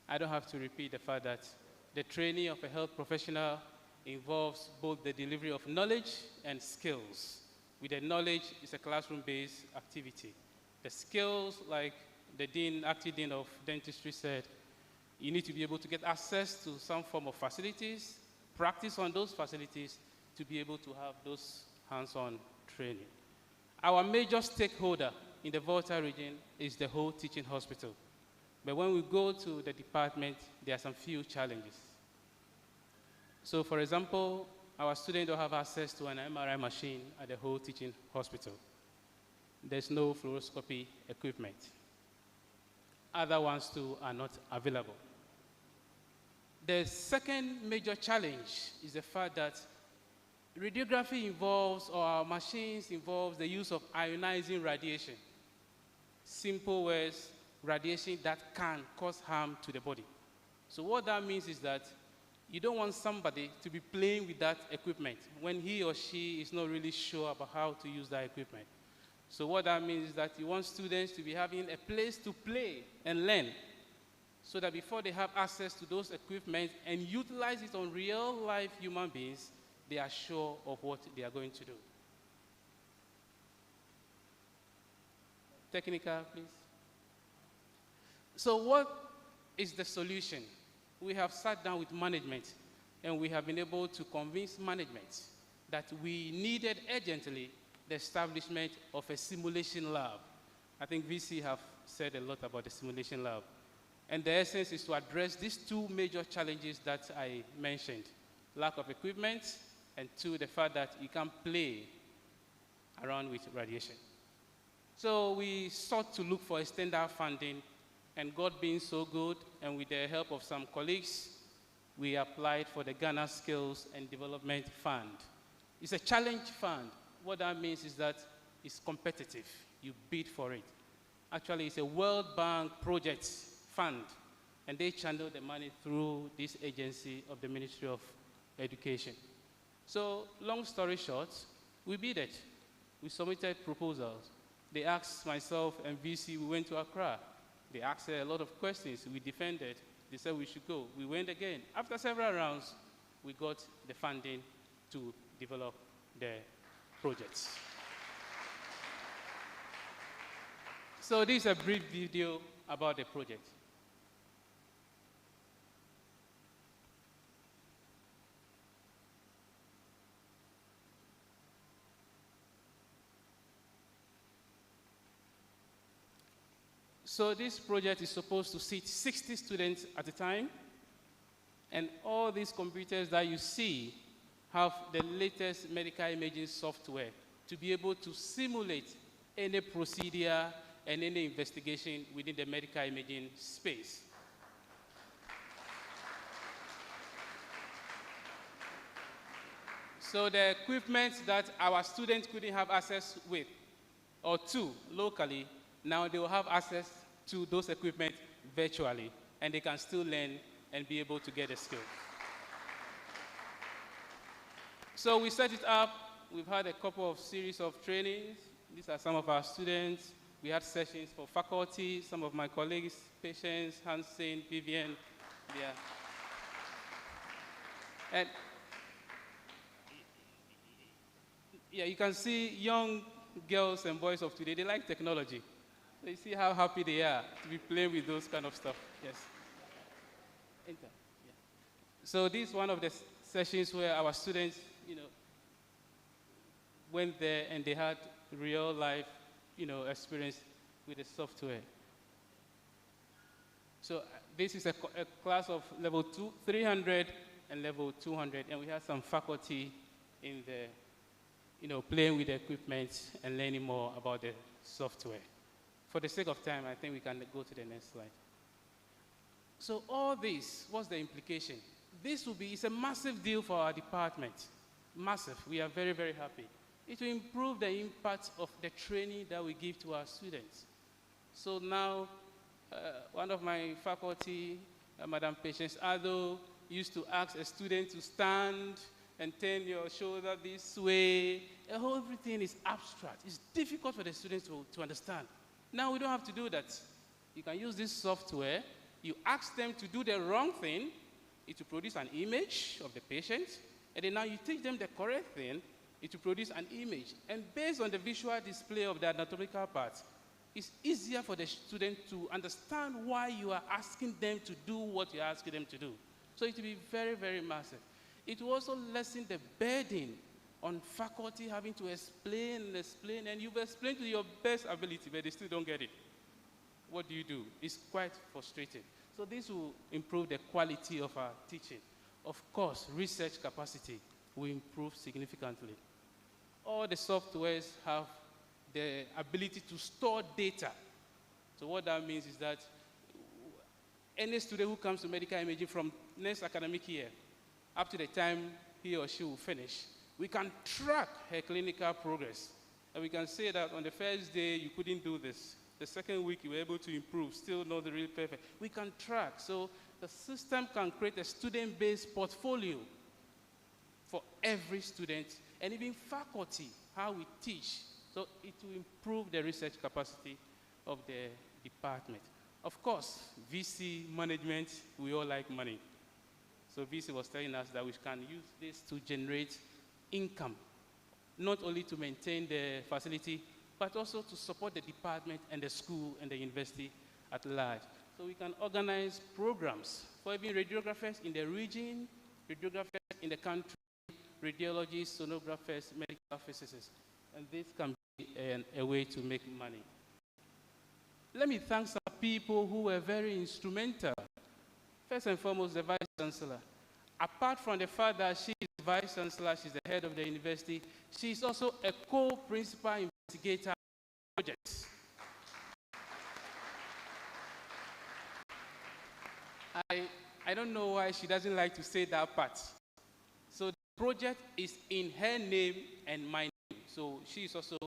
I don't have to repeat the fact that the training of a health professional involves both the delivery of knowledge and skills. With the knowledge, it's a classroom-based activity. The skills, like the acting dean of dentistry said, you need to be able to get access to some form of facilities, practice on those facilities to be able to have those hands-on training. Our major stakeholder in the Volta region is the whole teaching hospital. But when we go to the department, there are some few challenges. So for example, our students don't have access to an MRI machine at the whole teaching hospital. There's no fluoroscopy equipment. Other ones too are not available. The second major challenge is the fact that radiography involves, or our machines involves, the use of ionizing radiation. Simple words, radiation that can cause harm to the body. So what that means is that you don't want somebody to be playing with that equipment when he or she is not really sure about how to use that equipment. So what that means is that you want students to be having a place to play and learn, so that before they have access to those equipment and utilize it on real-life human beings, they are sure of what they are going to do. Technical, please. So what is the solution? We have sat down with management, and we have been able to convince management that we needed urgently the establishment of a simulation lab. I think VC have said a lot about the simulation lab. And the essence is to address these 2 major challenges that I mentioned: lack of equipment, and 2, the fact that you can't play around with radiation. So we sought to look for external funding, and God being so good, and with the help of some colleagues, we applied for the Ghana Skills and Development Fund. It's a challenge fund. What that means is that it's competitive. You bid for it. Actually, it's a World Bank project fund, and they channel the money through this agency of the Ministry of Education. So, long story short, we bid it. We submitted proposals. They asked myself and VC, we went to Accra. They asked a lot of questions. We defended. They said we should go. We went again. After several rounds, we got the funding to develop the projects. So this is a brief video about the project. So this project is supposed to seat 60 students at a time, and all these computers that you see have the latest medical imaging software to be able to simulate any procedure and any investigation within the medical imaging space. So the equipment that our students couldn't have access with or to locally, now they will have access to those equipment virtually, and they can still learn and be able to get a skill. So we set it up. We've had a couple of series of trainings. These are some of our students. We had sessions for faculty, some of my colleagues, Patience, Hansen, Vivian. Yeah. And yeah, you can see young girls and boys of today, they like technology. So you see how happy they are to be playing with those kind of stuff. Yes. Enter. Yeah. So this is one of the sessions where our students, went there and they had real life, experience with the software. So this is a class of level 300 and level 200, and we had some faculty in the, playing with the equipment and learning more about the software. For the sake of time, I think we can go to the next slide. So all this, what's the implication? It's a massive deal for our department. Massive. We are very, very happy. It will improve the impact of the training that we give to our students. So now, one of my faculty, Madam Patience Ado, used to ask a student to stand and turn your shoulder this way. Everything is abstract. It's difficult for the students to understand. Now we don't have to do that. You can use this software. You ask them to do the wrong thing. It will produce an image of the patient. And then now you teach them the correct thing. It will produce an image. And based on the visual display of the anatomical parts, it's easier for the student to understand why you are asking them to do what you're asking them to do. So it will be very, very massive. It will also lessen the burden on faculty having to explain, and you've explained to your best ability, but they still don't get it. What do? It's quite frustrating. So this will improve the quality of our teaching. Of course, research capacity will improve significantly. All the softwares have the ability to store data. So what that means is that any student who comes to medical imaging from next academic year up to the time he or she will finish, we can track her clinical progress. And we can say that on the first day you couldn't do this. The second week you were able to improve, still not really perfect. We can track. So the system can create a student-based portfolio for every student and even faculty, how we teach. So it will improve the research capacity of the department. Of course, VC management, we all like money. So VC was telling us that we can use this to generate income, not only to maintain the facility, but also to support the department and the school and the university at large. So we can organize programs for even radiographers in the region, radiographers in the country, radiologists, sonographers, medical physicists. And this can be a way to make money. Let me thank some people who were very instrumental. First and foremost, the Vice Chancellor. Apart from the fact that she is the Vice Chancellor, she's the head of the university, she is also a co-principal investigator of projects. I don't know why she doesn't like to say that part. So the project is in her name and my name. So she is also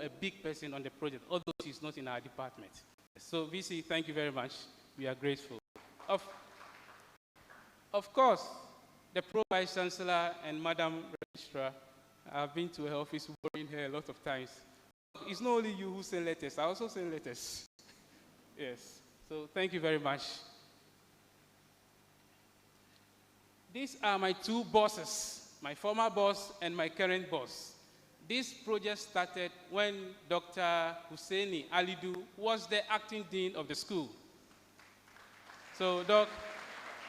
a big person on the project, although she's not in our department. So VC, thank you very much. We are grateful. Of course, the Pro-Vice Chancellor and Madam Registrar, I've been to her office worrying her a lot of times. It's not only you who send letters, I also send letters. Yes, so thank you very much. These are my two bosses, my former boss and my current boss. This project started when Dr. Husseini Alidu was the acting dean of the school. So, Doc,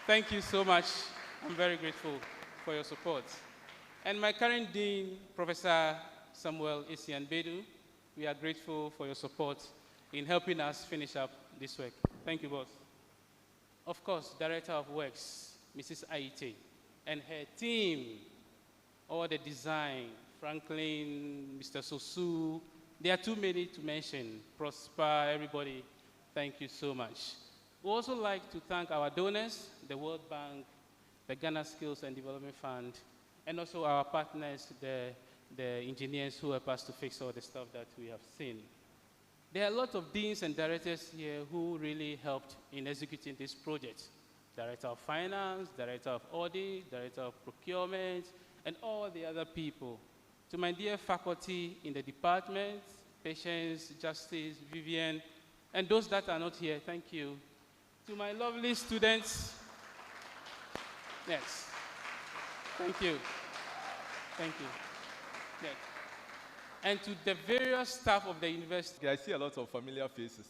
thank you so much. I'm very grateful for your support. And my current dean, Professor Samuel Isian-Bedu, we are grateful for your support in helping us finish up this work. Thank you, boss. Of course, Director of Works, Mrs. Aite, and her team, all the design, Franklin, Mr. Sosu, there are too many to mention. Prosper, everybody, thank you so much. We also like to thank our donors, the World Bank, the Ghana Skills and Development Fund, and also our partners, the engineers who help us to fix all the stuff that we have seen. There are a lot of deans and directors here who really helped in executing this project. Director of Finance, Director of Audit, Director of Procurement, and all the other people. To my dear faculty in the department, Patience, Justice, Vivian, and those that are not here, thank you. To my lovely students, yes, thank you. Thank you. Yes. And to the various staff of the university. I see a lot of familiar faces.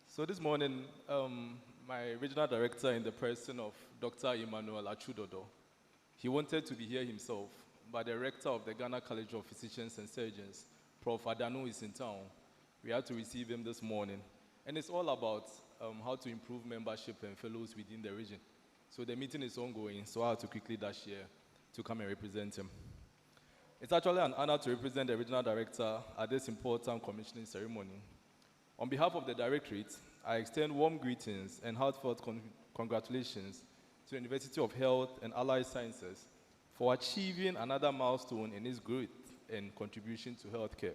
So this morning, my regional director in the person of Dr. Emmanuel Achudodo, he wanted to be here himself, but the rector of the Ghana College of Physicians and Surgeons, Prof. Adano, is in town. We had to receive him this morning. And it's all about how to improve membership and fellows within the region. So the meeting is ongoing, so I have to quickly dash here to come and represent him. It's actually an honor to represent the regional director at this important commissioning ceremony. On behalf of the directorate, I extend warm greetings and heartfelt congratulations to the University of Health and Allied Sciences for achieving another milestone in its growth and contribution to healthcare.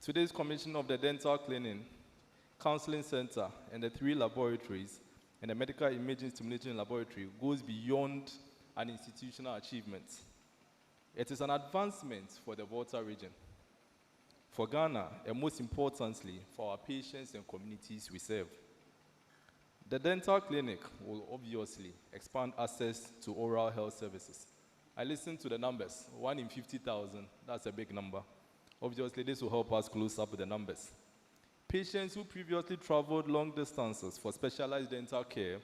Today's commission of the Dental Clinic, Counseling Center, and the 3 laboratories, and the Medical Imaging Stimulation Laboratory goes beyond an institutional achievement. It is an advancement for the Volta region, for Ghana, and most importantly, for our patients and communities we serve. The dental clinic will obviously expand access to oral health services. I listened to the numbers, 1 in 50,000, that's a big number. Obviously, this will help us close up with the numbers. Patients who previously traveled long distances for specialized dental care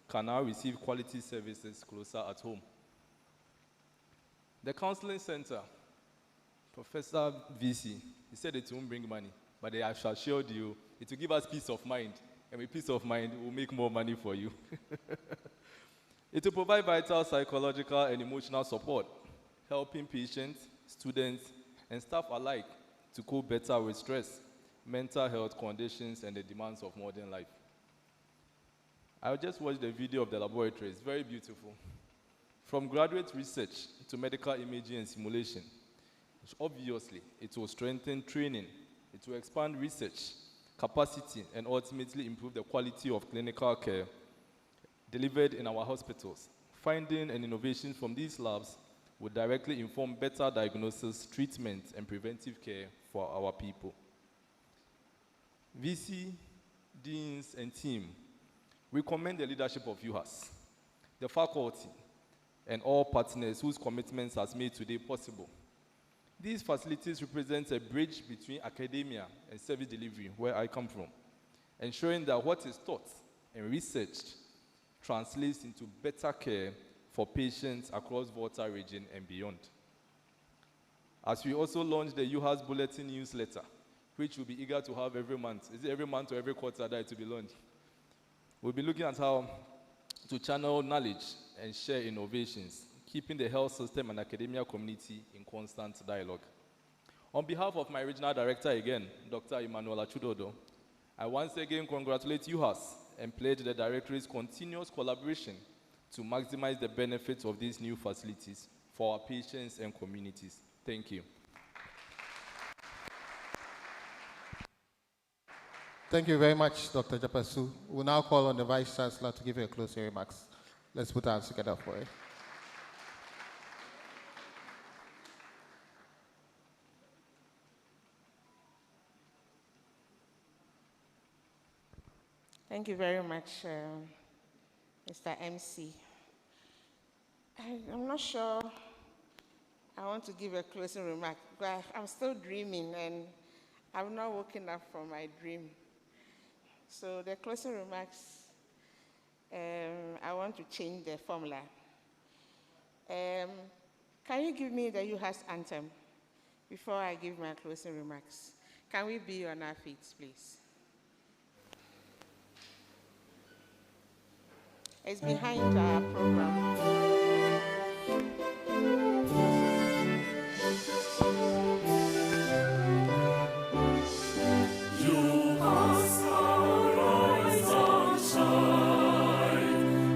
can now receive quality services closer at home. The counseling center, Professor VC, he said it won't bring money, but I shall assure you, it will give us peace of mind, and with peace of mind, we'll make more money for you. It will provide vital psychological and emotional support, helping patients, students, and staff alike to cope better with stress, mental health conditions, and the demands of modern life. I just watched the video of the laboratory. It's very beautiful. From graduate research to medical imaging and simulation, which obviously it will strengthen training, it will expand research, capacity, and ultimately improve the quality of clinical care delivered in our hospitals. Finding and innovation from these labs will directly inform better diagnosis, treatment, and preventive care for our people. VC, deans, and team, we commend the leadership of Uhas, the faculty, and all partners whose commitments has made today possible. These facilities represent a bridge between academia and service delivery, where I come from, ensuring that what is taught and researched translates into better care for patients across Volta region and beyond. As we also launch the Uhas Bulletin newsletter, which we'll be eager to have every month. Is it every month or every quarter that it will be launched? We'll be looking at how to channel knowledge and share innovations, keeping the health system and academia community in constant dialogue. On behalf of my regional director again, Dr. Emmanuel Achudodo, I once again congratulate Uhas and pledge the directorate's continuous collaboration to maximize the benefits of these new facilities for our patients and communities. Thank you. Thank you very much, Dr. Japasu. We'll now call on the Vice Chancellor to give you a closing remarks. Let's put our hands together for it. Thank you very much, Mr. MC. I'm not sure I want to give a closing remark, but I'm still dreaming and I've not woken up from my dream. So the closing remarks, I want to change the formula. Can you give me the Uhas anthem before I give my closing remarks? Can we be on our feet, please? It's behind our program.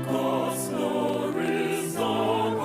God's glory is on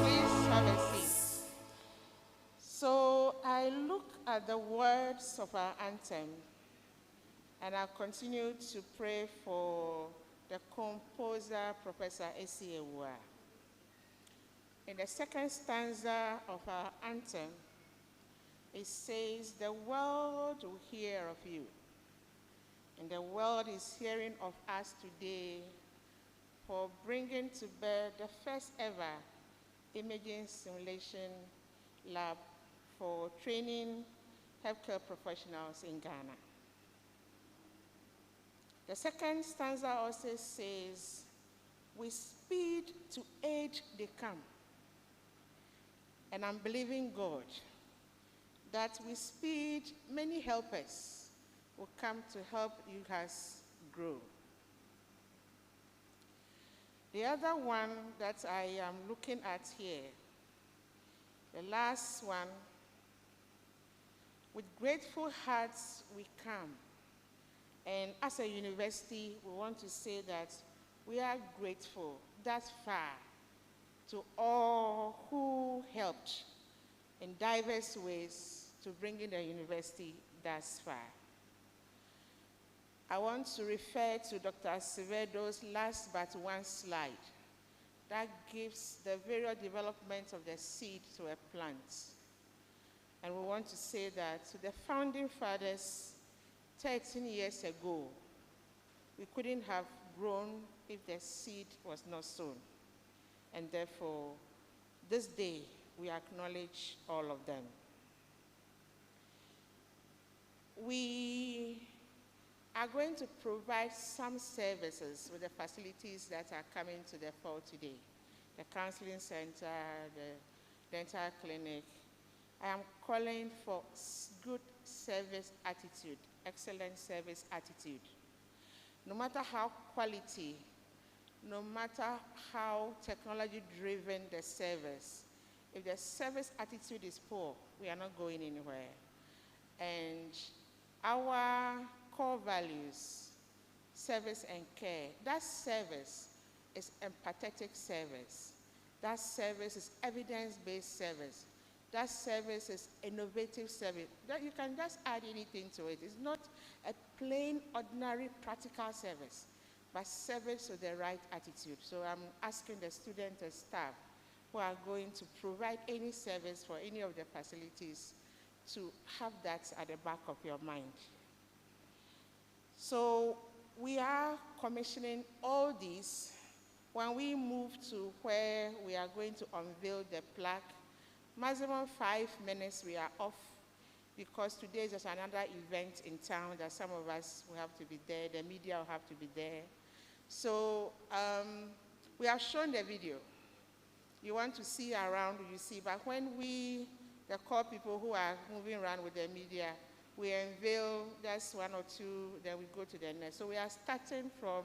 Please have a seat. So I look at the words of our anthem, and I continue to pray for the composer, Professor A.C. Uhas. In the second stanza of our anthem, it says, "The world will hear of you." And the world is hearing of us today for bringing to bear the first ever imaging simulation lab for training healthcare professionals in Ghana. The second stanza also says, "With speed to aid they come." And I'm believing God that with speed, many helpers will come to help Uhas grow. The other one that I am looking at here, the last one, "With grateful hearts we come." And as a university, we want to say that we are grateful thus far to all who helped in diverse ways to bring in the university thus far. I want to refer to Dr. Acevedo's last but one slide that gives the various developments of the seed to a plant. And we want to say that to the founding fathers 13 years ago, we couldn't have grown if the seed was not sown. And therefore, this day, we acknowledge all of them. We are going to provide some services with the facilities that are coming to the fore today. The counseling center, the dental clinic. I am calling for good service attitude, excellent service attitude. No matter how quality, no matter how technology-driven the service, if the service attitude is poor, we are not going anywhere. And our core values, service and care, that service is empathetic service. That service is evidence-based service. That service is innovative service. That you can just add anything to it. It's not a plain, ordinary, practical service, but service with the right attitude. So I'm asking the students and staff who are going to provide any service for any of the facilities to have that at the back of your mind. So we are commissioning all these. When we move to where we are going to unveil the plaque, maximum 5 minutes we are off, because today is just another event in town that some of us will have to be there, the media will have to be there. So we have shown the video. You want to see around, you see, but when we, the core people who are moving around with the media, we unveil just one or two, then we go to the next. So we are starting from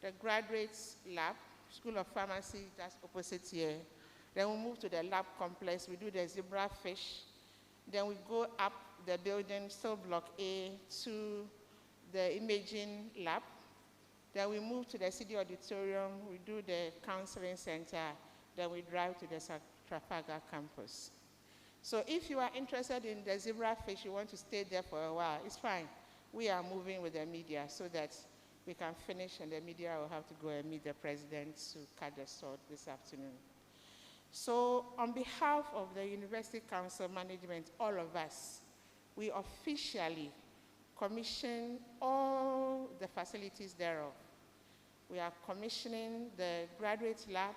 the graduates lab, School of Pharmacy, that's opposite here. Then we move to the lab complex, we do the zebra fish. Then we go up the building, still block A, to the imaging lab. Then we move to the city auditorium, we do the counseling center, then we drive to the Trafalgar campus. So if you are interested in the zebra fish, you want to stay there for a while, it's fine. We are moving with the media so that we can finish, and the media will have to go and meet the president to cut the sword this afternoon. So on behalf of the University Council Management, all of us, we officially commission all the facilities thereof. We are commissioning the graduate lab,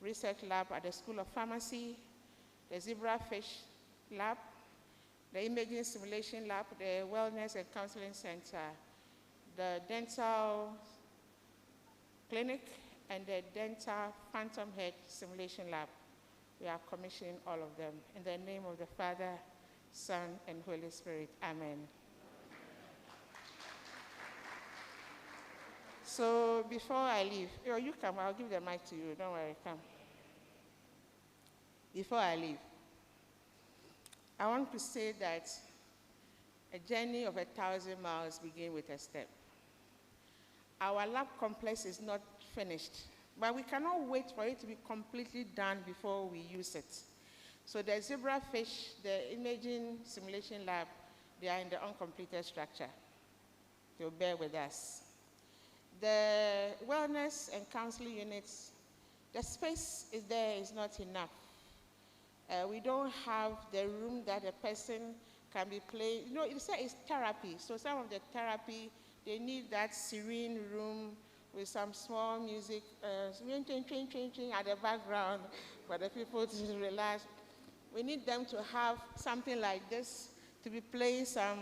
research lab at the School of Pharmacy, the zebrafish lab, the imaging simulation lab, the wellness and counseling center, the dental clinic, and the dental phantom head simulation lab. We are commissioning all of them. In the name of the Father, Son, and Holy Spirit. Amen. So before I leave, you come, I'll give the mic to you. Don't worry, come. Before I leave, I want to say that a journey of 1,000 miles begins with a step. Our lab complex is not finished, but we cannot wait for it to be completely done before we use it. So the zebrafish, the imaging simulation lab, they are in the uncompleted structure. They'll bear with us. The wellness and counseling units, the space is there, is not enough. We don't have the room that a person can be playing. You know, it's therapy. So some of the therapy, they need that serene room with some small music, at the background for the people to relax. We need them to have something like this, to be playing some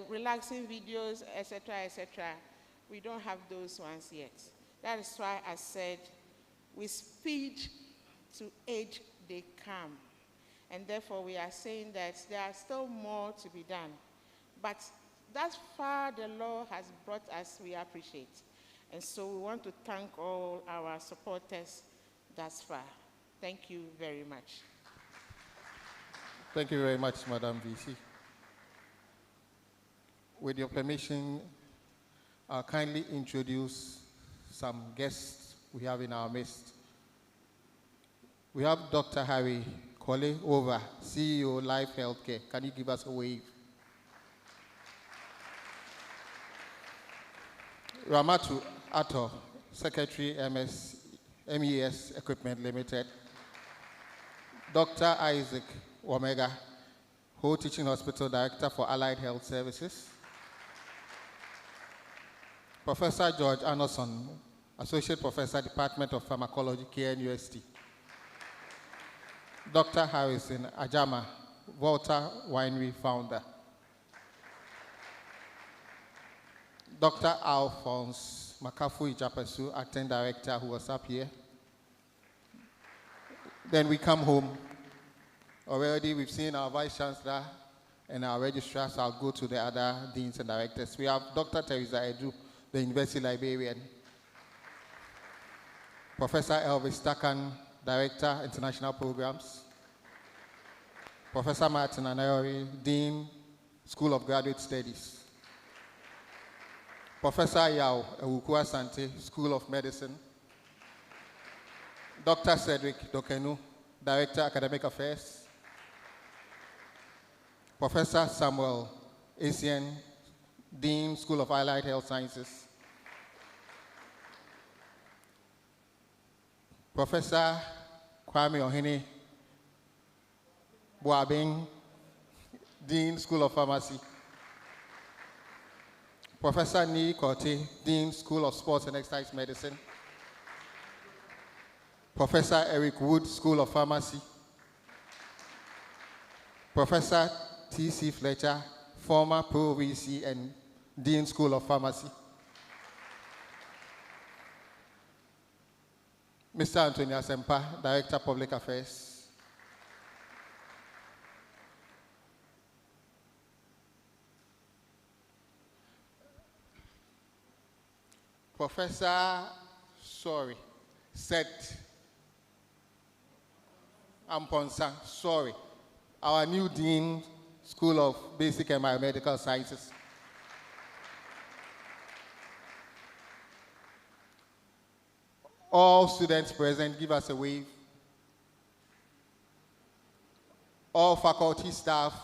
relaxing videos, etc., etc. We don't have those ones yet. That is why I said, with speed to age, they come. And therefore, we are saying that there are still more to be done. But that far the Lord has brought us, we appreciate. And so we want to thank all our supporters thus far. Thank you very much. Thank you very much, Madam VC. With your permission, I'll kindly introduce some guests we have in our midst. We have Dr. Harry Kole Over, CEO, Life Healthcare. Can you give us a wave? Ramatu Ato, Secretary, MES Equipment Limited. Dr. Isaac Omega, Ho Teaching Hospital Director for Allied Health Services. Professor George Anderson, Associate Professor, Department of Pharmacology, KNUST. Dr. Harrison Ajama, Volta Winery Founder. Dr. Alphonse Makafu Ijapasu, Acting Director, who was up here. Then we come home. Already we've seen our Vice Chancellor and our registrars. I'll go to the other deans and directors. We have Dr. Teresa Edu, the University Librarian. Professor Elvis Takan, Director, International Programs. Professor Martin Anayori, Dean, School of Graduate Studies. Professor Yao Ewuku Asante, School of Medicine. Dr. Cedric Dokenu, Director, Academic Affairs. Professor Samuel Asian, Dean, School of Allied Health Sciences. Professor Kwame Ohene Boabeng, Dean, School of Pharmacy. Professor Nii Korte, Dean, School of Sports and Exercise Medicine. Professor Eric Wood, School of Pharmacy. Professor T.C. Fletcher, former Pro VC and Dean, School of Pharmacy. Mr. Anthony Asempa, Director, Public Affairs. Professor Seth Amponsa, our new Dean, School of Basic and Biomedical Sciences. All students present, give us a wave. All faculty staff,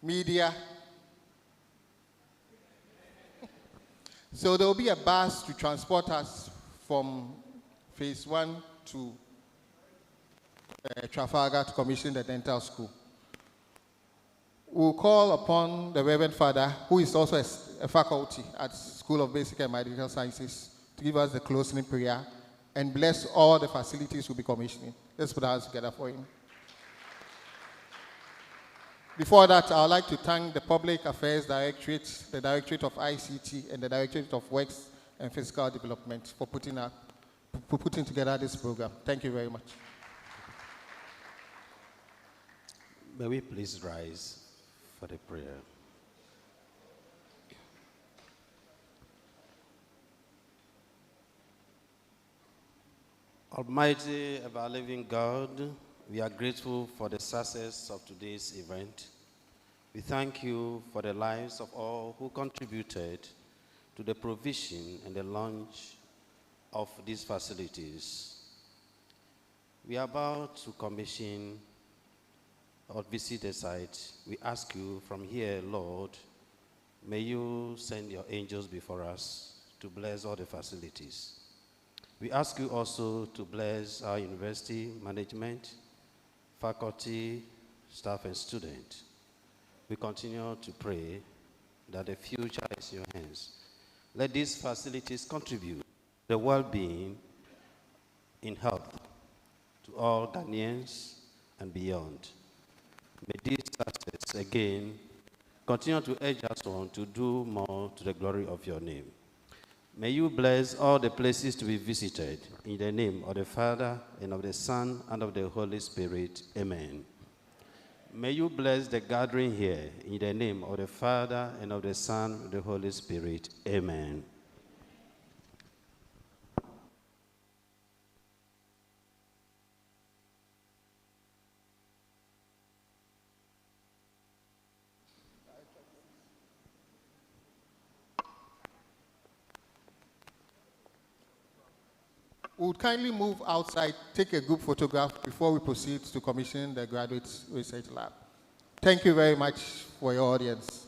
media. So there will be a bus to transport us from phase 1 to Trafalgar to commission the dental school. We'll call upon the Reverend Father, who is also a faculty at School of Basic and Medical Sciences, to to give us the closing prayer and bless all the facilities we'll be commissioning. Let's put our hands together for him. Before that, I would like to thank the Public Affairs Directorate, the Directorate of ICT, and the Directorate of Works and Physical Development for putting together this program. Thank you very much. May we please rise for the prayer. Almighty, ever-living God, we are grateful for the success of today's event. We thank you for the lives of all who contributed to the provision and the launch of these facilities. We are about to commission or visit the site. We ask you from here, Lord, may you send your angels before us to bless all the facilities. We ask you also to bless our university management, faculty, staff, and students. We continue to pray that the future is in your hands. Let these facilities contribute to the well-being in health to all Ghanaians and beyond. May this success again continue to urge us on to do more to the glory of your name. May you bless all the places to be visited in the name of the Father and of the Son and of the Holy Spirit. Amen. May you bless the gathering here in the name of the Father and of the Son and of the Holy Spirit. Amen. We would kindly move outside, take a group photograph before we proceed to commission the Graduate Research Lab. Thank you very much for your audience.